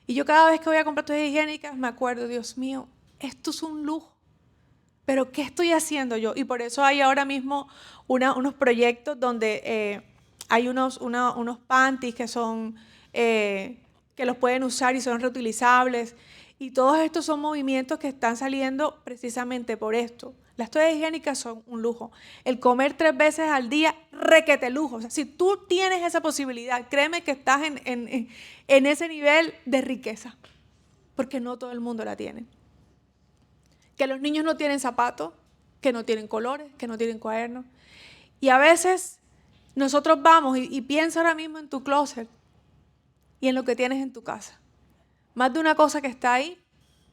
Y yo cada vez que voy a comprar toallas higiénicas me acuerdo, Dios mío, esto es un lujo. Pero ¿qué estoy haciendo yo? Y por eso hay ahora mismo unos proyectos donde hay unos panties que son que los pueden usar y son reutilizables. Y todos estos son movimientos que están saliendo precisamente por esto. Las toallas higiénicas son un lujo. El comer 3 veces al día, requete lujo. O sea, si tú tienes esa posibilidad, créeme que estás en ese nivel de riqueza. Porque no todo el mundo la tiene. Que los niños no tienen zapatos, que no tienen colores, que no tienen cuadernos. Y a veces nosotros vamos y piensa ahora mismo en tu closet y en lo que tienes en tu casa. Más de una cosa que está ahí,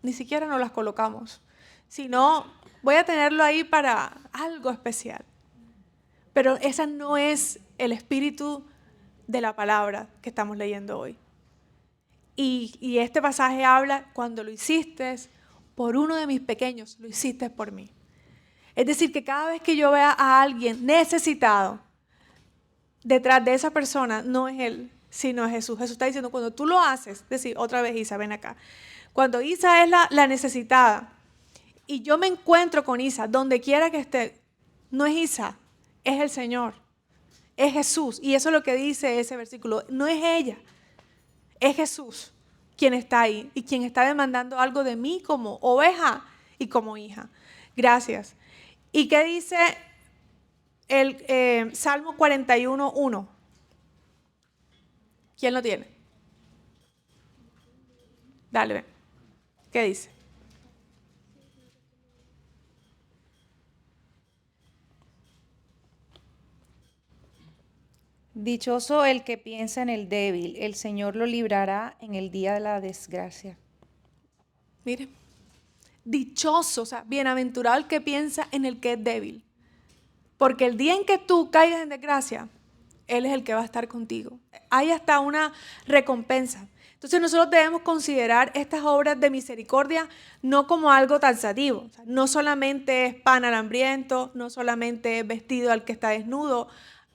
ni siquiera nos las colocamos. Sino, voy a tenerlo ahí para algo especial. Pero ese no es el espíritu de la palabra que estamos leyendo hoy. Y este pasaje habla, cuando lo hiciste por uno de mis pequeños, lo hiciste por mí. Es decir, que cada vez que yo vea a alguien necesitado, detrás de esa persona no es él, sino es Jesús. Jesús está diciendo, cuando tú lo haces, es decir, otra vez Isa, ven acá. Cuando Isa es la necesitada y yo me encuentro con Isa, donde quiera que esté, no es Isa, es el Señor, es Jesús. Y eso es lo que dice ese versículo, no es ella, es Jesús quien está ahí y quien está demandando algo de mí como oveja y como hija. Gracias. ¿Y qué dice el Salmo 41:1? ¿Quién lo tiene? Dale, ven. ¿Qué dice? Dichoso el que piensa en el débil, el Señor lo librará en el día de la desgracia. Mire, dichoso, o sea, bienaventurado el que piensa en el que es débil. Porque el día en que tú caigas en desgracia, Él es el que va a estar contigo. Hay hasta una recompensa. Entonces nosotros debemos considerar estas obras de misericordia no como algo taxativo. O sea, no solamente es pan al hambriento, no solamente es vestido al que está desnudo.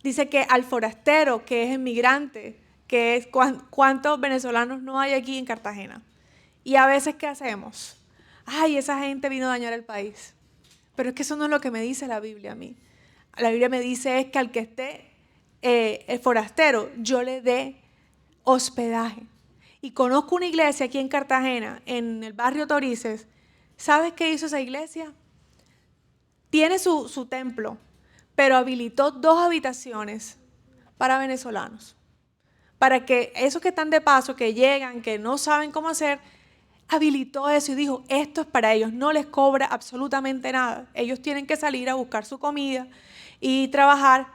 Dice que al forastero, que es inmigrante, que es cuántos venezolanos no hay aquí en Cartagena. Y a veces, ¿qué hacemos? Ay, esa gente vino a dañar el país. Pero es que eso no es lo que me dice la Biblia a mí. La Biblia me dice es que al que esté el forastero, yo le dé hospedaje. Y conozco una iglesia aquí en Cartagena, en el barrio Torices. ¿Sabes qué hizo esa iglesia? Tiene su templo, pero habilitó 2 habitaciones para venezolanos. Para que esos que están de paso, que llegan, que no saben cómo hacer, habilitó eso y dijo, esto es para ellos, no les cobra absolutamente nada. Ellos tienen que salir a buscar su comida y trabajar,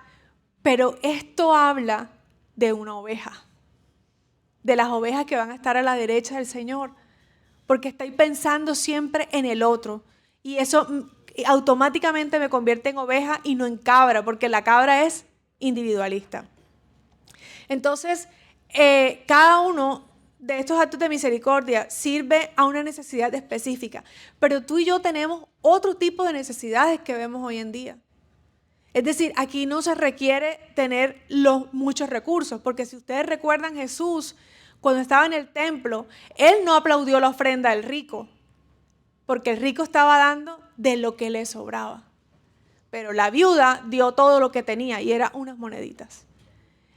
pero esto habla de una oveja, de las ovejas que van a estar a la derecha del Señor, porque estáis pensando siempre en el otro y eso automáticamente me convierte en oveja y no en cabra, porque la cabra es individualista. Entonces, cada uno de estos actos de misericordia sirve a una necesidad específica, pero tú y yo tenemos otro tipo de necesidades que vemos hoy en día. Es decir, aquí no se requiere tener los muchos recursos, porque si ustedes recuerdan Jesús, cuando estaba en el templo, Él no aplaudió la ofrenda del rico, porque el rico estaba dando de lo que le sobraba. Pero la viuda dio todo lo que tenía y era unas moneditas.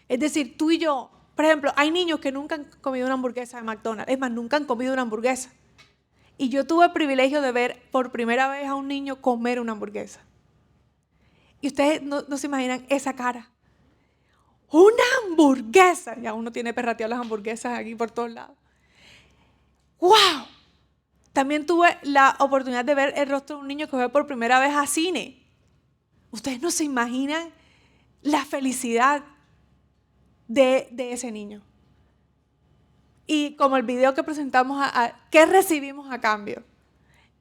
Es decir, tú y yo, por ejemplo, hay niños que nunca han comido una hamburguesa de McDonald's, es más, nunca han comido una hamburguesa. Y yo tuve el privilegio de ver por primera vez a un niño comer una hamburguesa. Y ustedes no se imaginan esa cara. ¡Una hamburguesa! Ya uno tiene perrateado las hamburguesas aquí por todos lados. ¡Wow! También tuve la oportunidad de ver el rostro de un niño que fue por primera vez a cine. Ustedes no se imaginan la felicidad de ese niño. Y como el video que presentamos, ¿qué recibimos a cambio?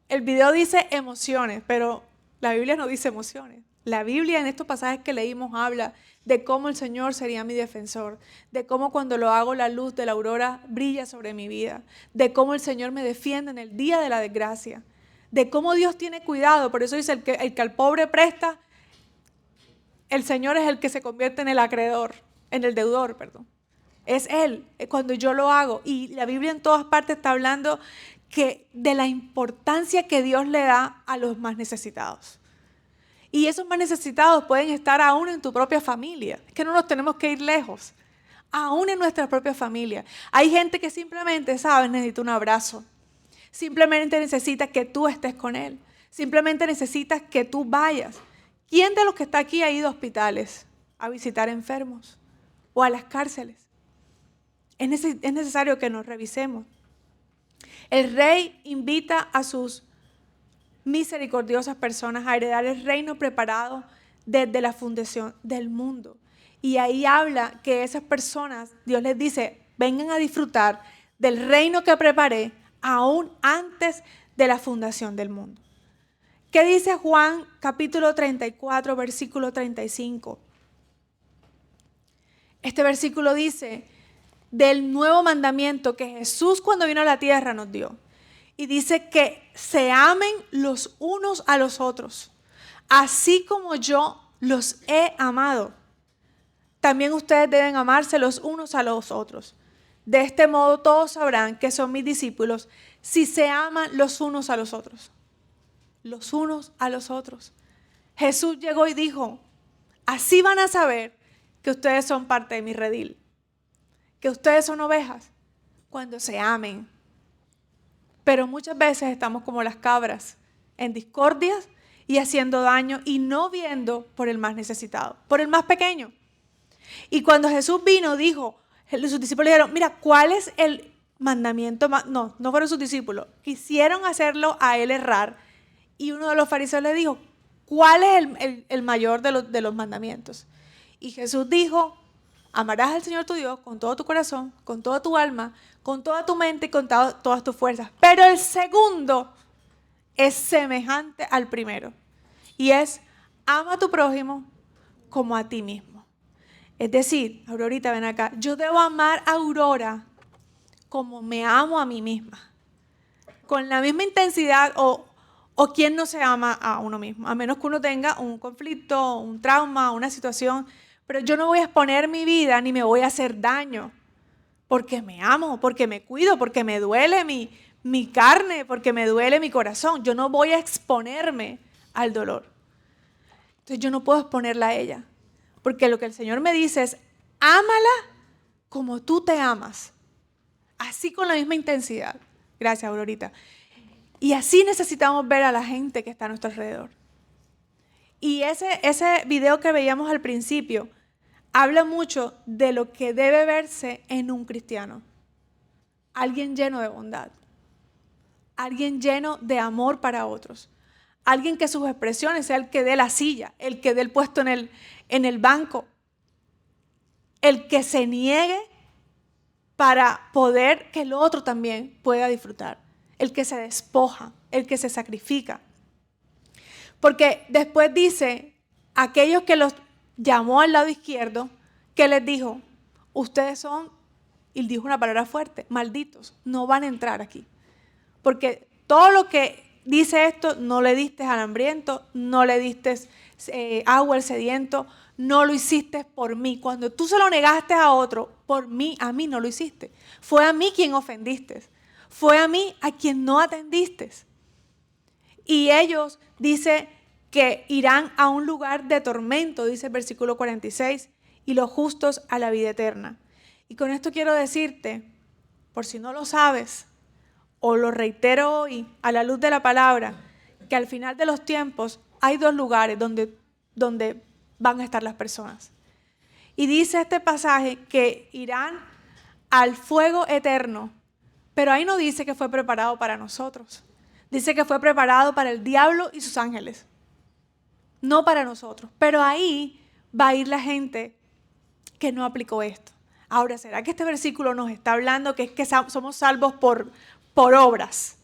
El video dice emociones, pero la Biblia no dice emociones. La Biblia en estos pasajes que leímos habla de cómo el Señor sería mi defensor, de cómo cuando lo hago la luz de la aurora brilla sobre mi vida, de cómo el Señor me defiende en el día de la desgracia, de cómo Dios tiene cuidado. Por eso dice el que al pobre presta, el Señor es el que se convierte en el acreedor, en el deudor, perdón. Es Él, cuando yo lo hago. Y la Biblia en todas partes está hablando de la importancia que Dios le da a los más necesitados. Y esos más necesitados pueden estar aún en tu propia familia. Es que no nos tenemos que ir lejos. Aún en nuestra propia familia. Hay gente que simplemente, ¿sabes?, necesita un abrazo. Simplemente necesita que tú estés con él. Simplemente necesitas que tú vayas. ¿Quién de los que está aquí ha ido a hospitales a visitar enfermos o a las cárceles? Es necesario que nos revisemos. El rey invita a sus misericordiosas personas a heredar el reino preparado desde la fundación del mundo. Y ahí habla que esas personas, Dios les dice, vengan a disfrutar del reino que preparé aún antes de la fundación del mundo. ¿Qué dice Juan capítulo 34, versículo 35? Este versículo dice del nuevo mandamiento que Jesús cuando vino a la tierra nos dio. Y dice que se amen los unos a los otros, así como yo los he amado. También ustedes deben amarse los unos a los otros. De este modo todos sabrán que son mis discípulos si se aman los unos a los otros. Los unos a los otros. Jesús llegó y dijo, así van a saber que ustedes son parte de mi redil, que ustedes son ovejas, cuando se amen. Pero muchas veces estamos como las cabras, en discordias y haciendo daño y no viendo por el más necesitado, por el más pequeño. Y cuando Jesús vino, dijo, sus discípulos dijeron, mira, ¿cuál es el mandamiento más? No fueron sus discípulos, quisieron hacerlo a él errar. Y uno de los fariseos le dijo, ¿cuál es el mayor de los mandamientos? Y Jesús dijo, amarás al Señor tu Dios con todo tu corazón, con toda tu alma, con toda tu mente y con todas tus fuerzas. Pero el segundo es semejante al primero. Y es, ama a tu prójimo como a ti mismo. Es decir, Aurorita, ven acá. Yo debo amar a Aurora como me amo a mí misma. Con la misma intensidad o quien no se ama a uno mismo. A menos que uno tenga un conflicto, un trauma, una situación. Pero yo no voy a exponer mi vida ni me voy a hacer daño. Porque me amo, porque me cuido, porque me duele mi carne, porque me duele mi corazón. Yo no voy a exponerme al dolor. Entonces yo no puedo exponerla a ella. Porque lo que el Señor me dice es, ámala como tú te amas. Así con la misma intensidad. Gracias, Aurorita. Y así necesitamos ver a la gente que está a nuestro alrededor. Y ese video que veíamos al principio habla mucho de lo que debe verse en un cristiano. Alguien lleno de bondad. Alguien lleno de amor para otros. Alguien que sus expresiones sea el que dé la silla, el que dé el puesto en el banco. El que se niegue para poder que el otro también pueda disfrutar. El que se despoja, el que se sacrifica. Porque después dice, aquellos que los llamó al lado izquierdo, que les dijo, ustedes son, y dijo una palabra fuerte, malditos, no van a entrar aquí. Porque todo lo que dice esto, no le diste al hambriento, no le diste agua al sediento, no lo hiciste por mí. Cuando tú se lo negaste a otro, por mí, a mí no lo hiciste. Fue a mí quien ofendiste. Fue a mí a quien no atendiste. Y ellos, dice que irán a un lugar de tormento, dice el versículo 46, y los justos a la vida eterna. Y con esto quiero decirte, por si no lo sabes, o lo reitero hoy a la luz de la palabra, que al final de los tiempos hay dos lugares donde van a estar las personas. Y dice este pasaje que irán al fuego eterno Pero ahí no dice que fue preparado para nosotros. Dice que fue preparado para el diablo y sus ángeles. No para nosotros. Pero ahí va a ir la gente que no aplicó esto. Ahora, ¿será que este versículo nos está hablando que es que somos salvos por obras?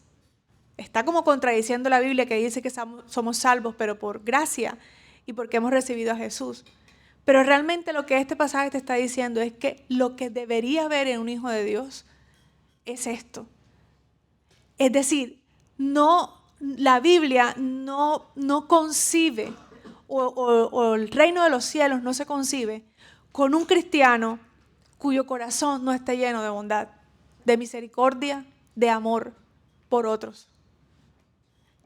Está como contradiciendo la Biblia que dice que somos salvos, pero por gracia y porque hemos recibido a Jesús. Pero realmente lo que este pasaje te está diciendo es que lo que debería haber en un hijo de Dios es esto. Es decir, la Biblia no concibe, o el reino de los cielos no se concibe con un cristiano cuyo corazón no esté lleno de bondad, de misericordia, de amor por otros.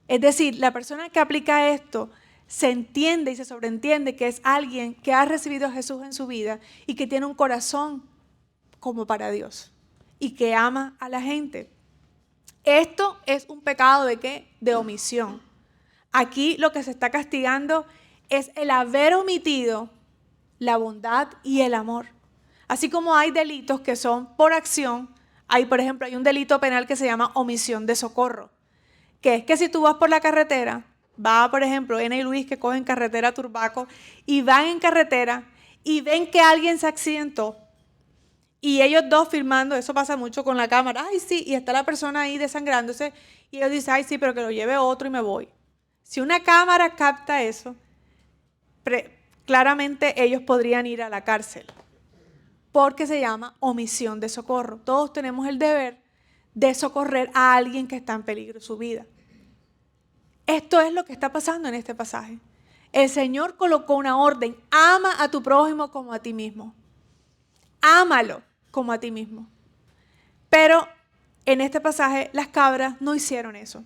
Es decir, la persona que aplica esto se entiende y se sobreentiende que es alguien que ha recibido a Jesús en su vida y que tiene un corazón como para Dios y que ama a la gente. Esto es un pecado ¿de qué? De omisión. Aquí lo que se está castigando es el haber omitido la bondad y el amor. Así como hay delitos que son por acción, por ejemplo, hay un delito penal que se llama omisión de socorro, que es que si tú vas por la carretera, va por ejemplo Ena y Luis que cogen carretera a Turbaco y van en carretera y ven que alguien se accidentó y ellos dos filmando, eso pasa mucho con la cámara, ay sí, y está la persona ahí desangrándose y ellos dicen, ay sí, pero que lo lleve otro y me voy. Si una cámara capta eso, claramente ellos podrían ir a la cárcel, porque se llama omisión de socorro. Todos tenemos el deber de socorrer a alguien que está en peligro su vida. Esto es lo que está pasando en este pasaje. El Señor colocó una orden, ama a tu prójimo como a ti mismo. Ámalo como a ti mismo. Pero en este pasaje las cabras no hicieron eso.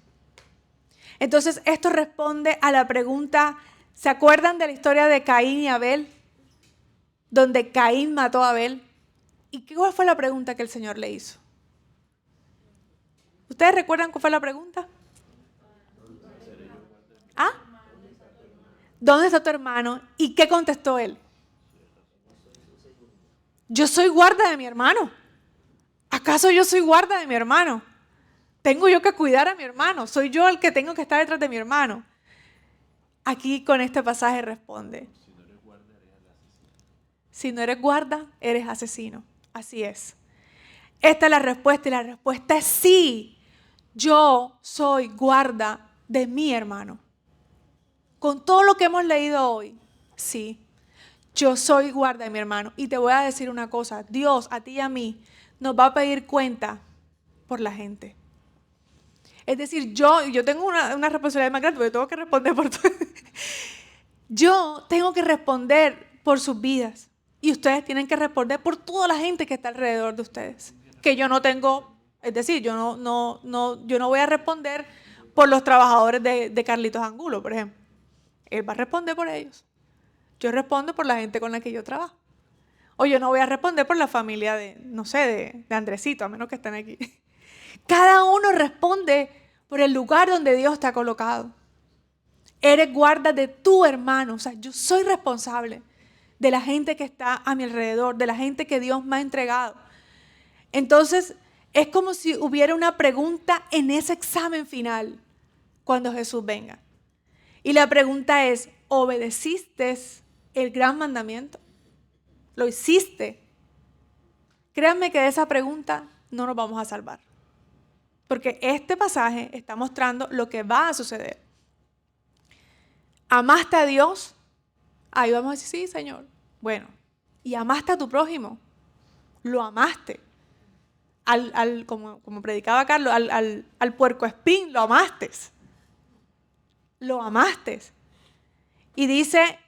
Entonces esto responde a la pregunta, ¿se acuerdan de la historia de Caín y Abel? Donde Caín mató a Abel. ¿Y cuál fue la pregunta que el Señor le hizo? ¿Ustedes recuerdan cuál fue la pregunta? ¿Ah? ¿Dónde está tu hermano? ¿Y qué contestó él? Yo soy guarda de mi hermano. ¿Acaso yo soy guarda de mi hermano? ¿Tengo yo que cuidar a mi hermano? ¿Soy yo el que tengo que estar detrás de mi hermano? Aquí con este pasaje responde. Si no eres guarda, eres asesino. Así es. Esta es la respuesta y la respuesta es sí. Yo soy guarda de mi hermano. Con todo lo que hemos leído hoy, sí. Yo soy guarda de mi hermano. Y te voy a decir una cosa. Dios a ti y a mí nos va a pedir cuenta por la gente. Es decir, yo tengo una responsabilidad más grande porque tengo que responder por todo. Yo tengo que responder por sus vidas. Y ustedes tienen que responder por toda la gente que está alrededor de ustedes. Que yo no tengo, es decir, yo no voy a responder por los trabajadores de Carlitos Angulo, por ejemplo. Él va a responder por ellos. Yo respondo por la gente con la que yo trabajo. O yo no voy a responder por la familia de Andresito, a menos que estén aquí. Cada uno responde por el lugar donde Dios te ha colocado. Eres guarda de tu hermano. O sea, yo soy responsable de la gente que está a mi alrededor, de la gente que Dios me ha entregado. Entonces, es como si hubiera una pregunta en ese examen final cuando Jesús venga. Y la pregunta es, ¿obedeciste el gran mandamiento? ¿Lo hiciste? Créanme que de esa pregunta no nos vamos a salvar. Porque este pasaje está mostrando lo que va a suceder. ¿Amaste a Dios? Ahí vamos a decir, sí, Señor. Bueno, ¿y amaste a tu prójimo? Lo amaste. Como predicaba Carlos, al puercoespín lo amaste. Lo amaste. Y dice,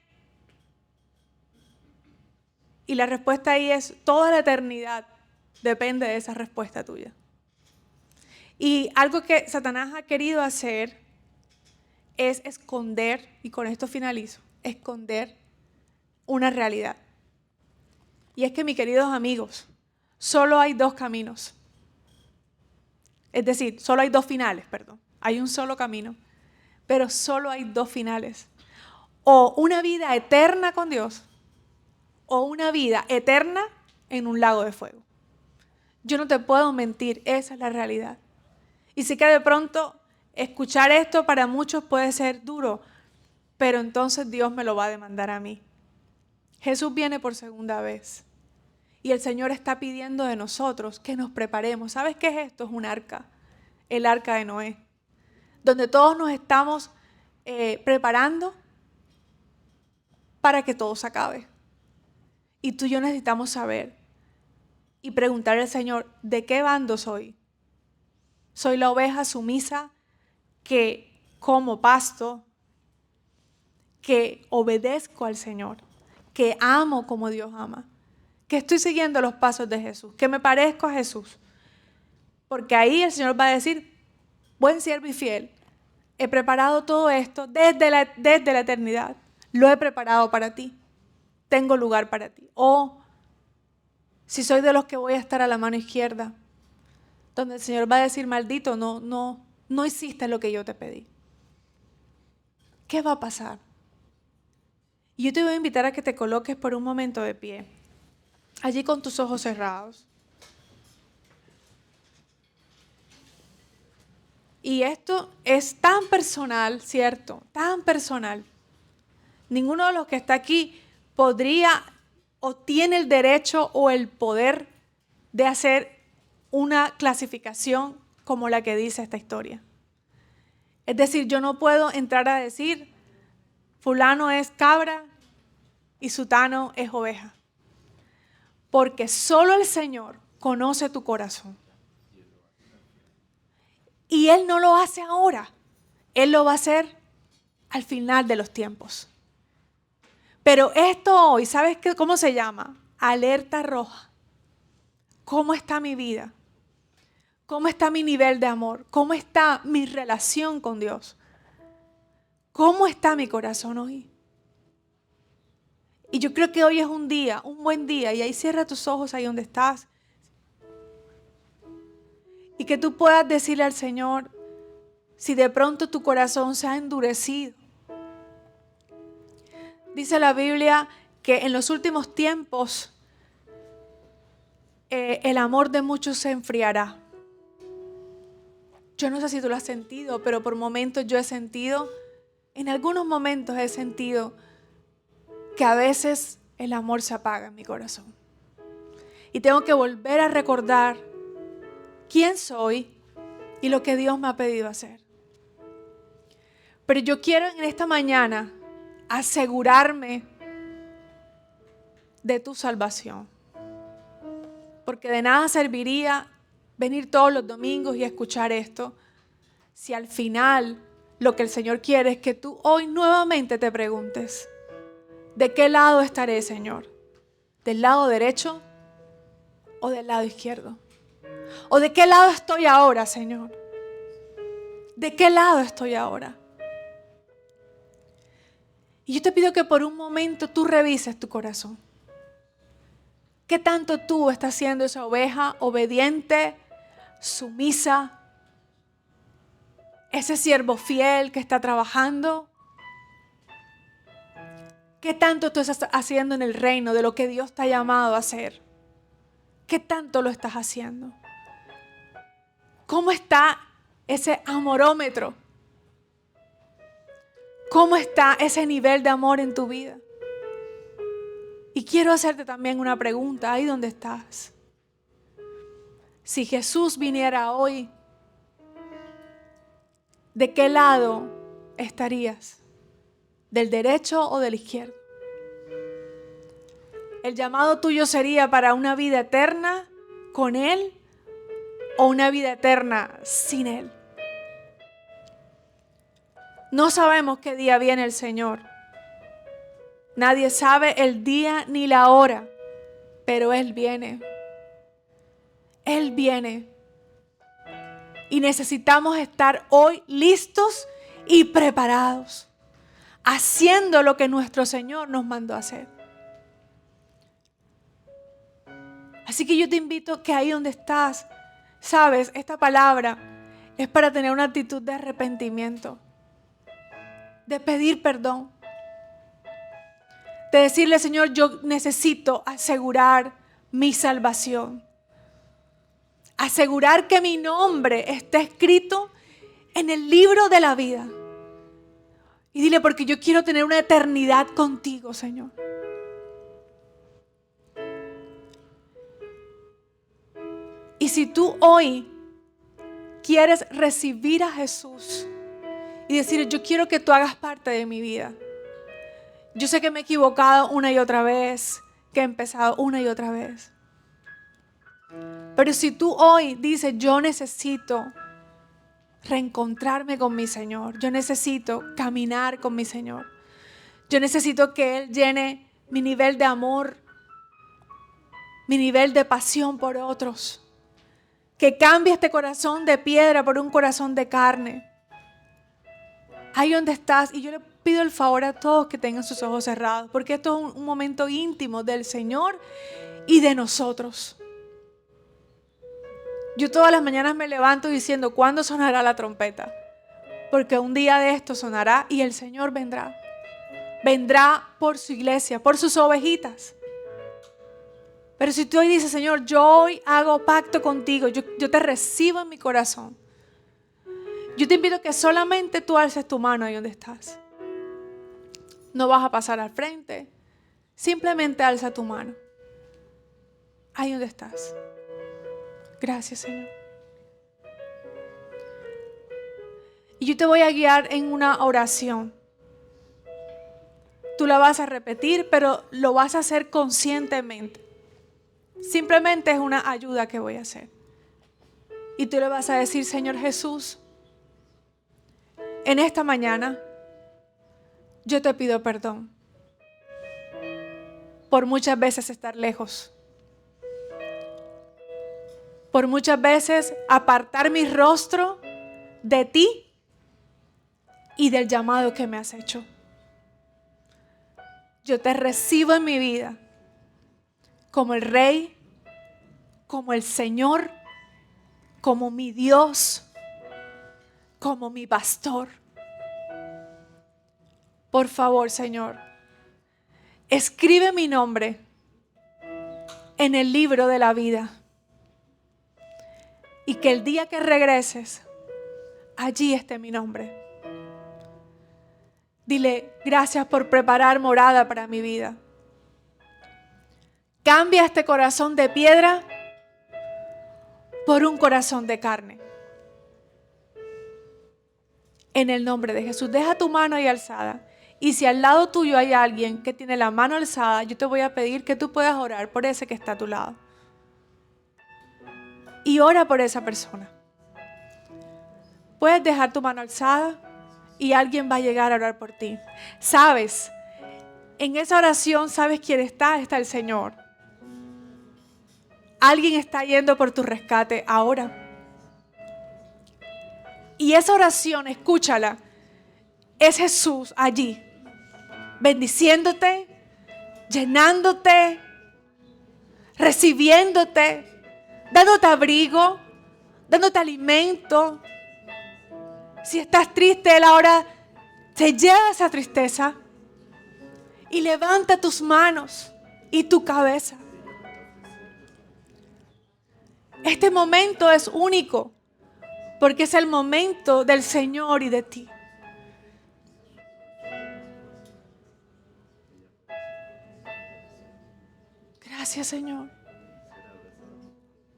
y la respuesta ahí es, toda la eternidad depende de esa respuesta tuya. Y algo que Satanás ha querido hacer es esconder, y con esto finalizo, esconder una realidad. Y es que, mis queridos amigos, solo hay dos caminos. Es decir, solo hay dos finales, perdón. Hay un solo camino, pero solo hay dos finales. O una vida eterna con Dios, o una vida eterna en un lago de fuego. Yo no te puedo mentir, esa es la realidad. Y sé que de pronto escuchar esto para muchos puede ser duro, pero entonces Dios me lo va a demandar a mí. Jesús viene por segunda vez y el Señor está pidiendo de nosotros que nos preparemos. ¿Sabes qué es esto? Es un arca, el arca de Noé, donde todos nos estamos preparando para que todo se acabe. Y tú y yo necesitamos saber y preguntarle al Señor, ¿de qué bando soy? ¿Soy la oveja sumisa que como pasto, que obedezco al Señor, que amo como Dios ama, que estoy siguiendo los pasos de Jesús, que me parezco a Jesús? Porque ahí el Señor va a decir, buen siervo y fiel, he preparado todo esto desde la eternidad, lo he preparado para ti, tengo lugar para ti. O si soy de los que voy a estar a la mano izquierda, donde el Señor va a decir, maldito, no hiciste lo que yo te pedí. ¿Qué va a pasar? Y yo te voy a invitar a que te coloques por un momento de pie, allí con tus ojos cerrados. Y esto es tan personal, ¿cierto? Tan personal. Ninguno de los que está aquí podría o tiene el derecho o el poder de hacer una clasificación como la que dice esta historia. Es decir, yo no puedo entrar a decir, fulano es cabra y sutano es oveja. Porque solo el Señor conoce tu corazón. Y Él no lo hace ahora. Él lo va a hacer al final de los tiempos. Pero esto hoy, ¿sabes cómo se llama? Alerta roja. ¿Cómo está mi vida? ¿Cómo está mi nivel de amor? ¿Cómo está mi relación con Dios? ¿Cómo está mi corazón hoy? Y yo creo que hoy es un día, un buen día, y ahí cierra tus ojos ahí donde estás. Y que tú puedas decirle al Señor, si de pronto tu corazón se ha endurecido. Dice la Biblia que en los últimos tiempos el amor de muchos se enfriará. Yo no sé si tú lo has sentido, pero por momentos yo he sentido, en algunos momentos he sentido que a veces el amor se apaga en mi corazón. Y tengo que volver a recordar quién soy y lo que Dios me ha pedido hacer. Pero yo quiero en esta mañana asegurarme de tu salvación. Porque de nada serviría venir todos los domingos y escuchar esto si al final lo que el Señor quiere es que tú hoy nuevamente te preguntes, ¿de qué lado estaré, Señor? ¿Del lado derecho o del lado izquierdo? ¿O de qué lado estoy ahora, Señor? ¿De qué lado estoy ahora? Y yo te pido que por un momento tú revises tu corazón. ¿Qué tanto tú estás siendo esa oveja obediente, sumisa? Ese siervo fiel que está trabajando. ¿Qué tanto tú estás haciendo en el reino de lo que Dios te ha llamado a hacer? ¿Qué tanto lo estás haciendo? ¿Cómo está ese amorómetro? ¿Cómo está ese nivel de amor en tu vida? Y quiero hacerte también una pregunta ahí donde estás. Si Jesús viniera hoy, ¿de qué lado estarías? ¿Del derecho o del izquierdo? ¿El llamado tuyo sería para una vida eterna con Él o una vida eterna sin Él? No sabemos qué día viene el Señor. Nadie sabe el día ni la hora, pero Él viene. Él viene. Y necesitamos estar hoy listos y preparados, haciendo lo que nuestro Señor nos mandó a hacer. Así que yo te invito que ahí donde estás, sabes, esta palabra es para tener una actitud de arrepentimiento, de pedir perdón, de decirle, Señor, yo necesito asegurar mi salvación. Asegurar que mi nombre esté escrito en el libro de la vida. Y dile, porque yo quiero tener una eternidad contigo, Señor. Y si tú hoy quieres recibir a Jesús y decir, yo quiero que tú hagas parte de mi vida. Yo sé que me he equivocado una y otra vez, que he empezado una y otra vez. Pero si tú hoy dices, yo necesito reencontrarme con mi Señor, yo necesito caminar con mi Señor, yo necesito que Él llene mi nivel de amor, mi nivel de pasión por otros, que cambie este corazón de piedra por un corazón de carne. Ahí donde estás, y yo le pido el favor a todos que tengan sus ojos cerrados, porque esto es un momento íntimo del Señor y de nosotros. Yo todas las mañanas me levanto diciendo, ¿cuándo sonará la trompeta? Porque un día de esto sonará y el Señor vendrá. Vendrá por su iglesia, por sus ovejitas. Pero si tú hoy dices, Señor, yo hoy hago pacto contigo, yo te recibo en mi corazón. Yo te invito a que solamente tú alces tu mano ahí donde estás. No vas a pasar al frente. Simplemente alza tu mano. Ahí donde estás. Gracias, Señor. Y yo te voy a guiar en una oración. Tú la vas a repetir, pero lo vas a hacer conscientemente. Simplemente es una ayuda que voy a hacer. Y tú le vas a decir, Señor Jesús, en esta mañana yo te pido perdón por muchas veces estar lejos. Por muchas veces apartar mi rostro de ti y del llamado que me has hecho. Yo te recibo en mi vida como el Rey, como el Señor, como mi Dios, como mi pastor. Por favor, Señor, escribe mi nombre en el libro de la vida. Y que el día que regreses, allí esté mi nombre. Dile, gracias por preparar morada para mi vida. Cambia este corazón de piedra por un corazón de carne. En el nombre de Jesús, deja tu mano ahí alzada. Y si al lado tuyo hay alguien que tiene la mano alzada, yo te voy a pedir que tú puedas orar por ese que está a tu lado. Y ora por esa persona. Puedes dejar tu mano alzada y alguien va a llegar a orar por ti. Sabes, en esa oración sabes quién está el Señor. Alguien está yendo por tu rescate ahora. Y esa oración, escúchala, es Jesús allí, bendiciéndote, llenándote, recibiéndote, dándote abrigo, dándote alimento. Si estás triste, Él ahora te lleva esa tristeza y levanta tus manos y tu cabeza. Este momento es único porque es el momento del Señor y de ti. Gracias, Señor.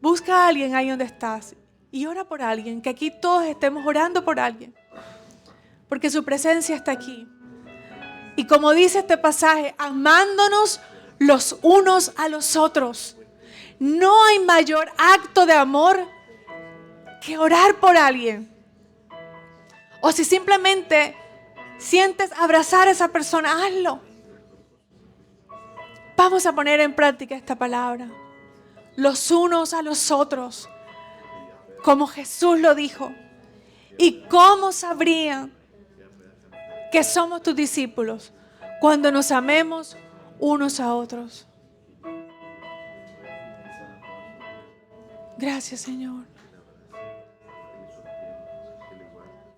Busca a alguien ahí donde estás y ora por alguien, que aquí todos estemos orando por alguien, porque su presencia está aquí. Y como dice este pasaje, amándonos los unos a los otros. No hay mayor acto de amor que orar por alguien. O si simplemente sientes abrazar a esa persona, hazlo. Vamos a poner en práctica esta palabra. Los unos a los otros, como Jesús lo dijo. ¿Y cómo sabrían que somos tus discípulos? Cuando nos amemos unos a otros. Gracias, Señor.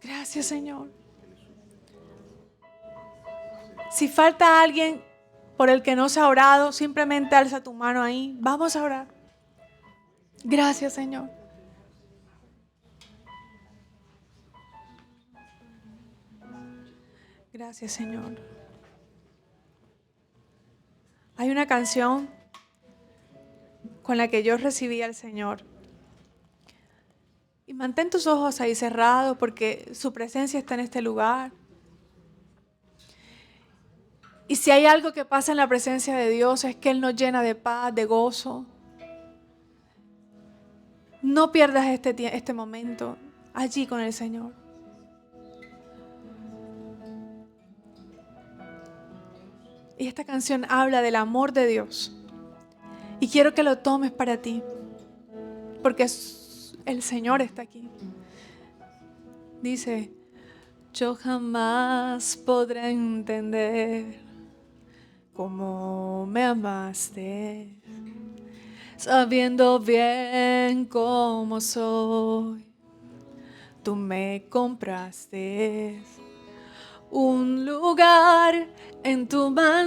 Gracias, Señor. Si falta alguien por el que no se ha orado, simplemente alza tu mano ahí. Vamos a orar. Gracias, Señor. Gracias, Señor. Hay una canción con la que yo recibí al Señor. Y mantén tus ojos ahí cerrados porque su presencia está en este lugar. Y si hay algo que pasa en la presencia de Dios es que Él nos llena de paz, de gozo. No pierdas este momento allí con el Señor. Y esta canción habla del amor de Dios. Y quiero que lo tomes para ti. Porque el Señor está aquí. Dice, yo jamás podré entender cómo me amaste, sabiendo bien cómo soy. Tú me compraste un lugar en tu mansión.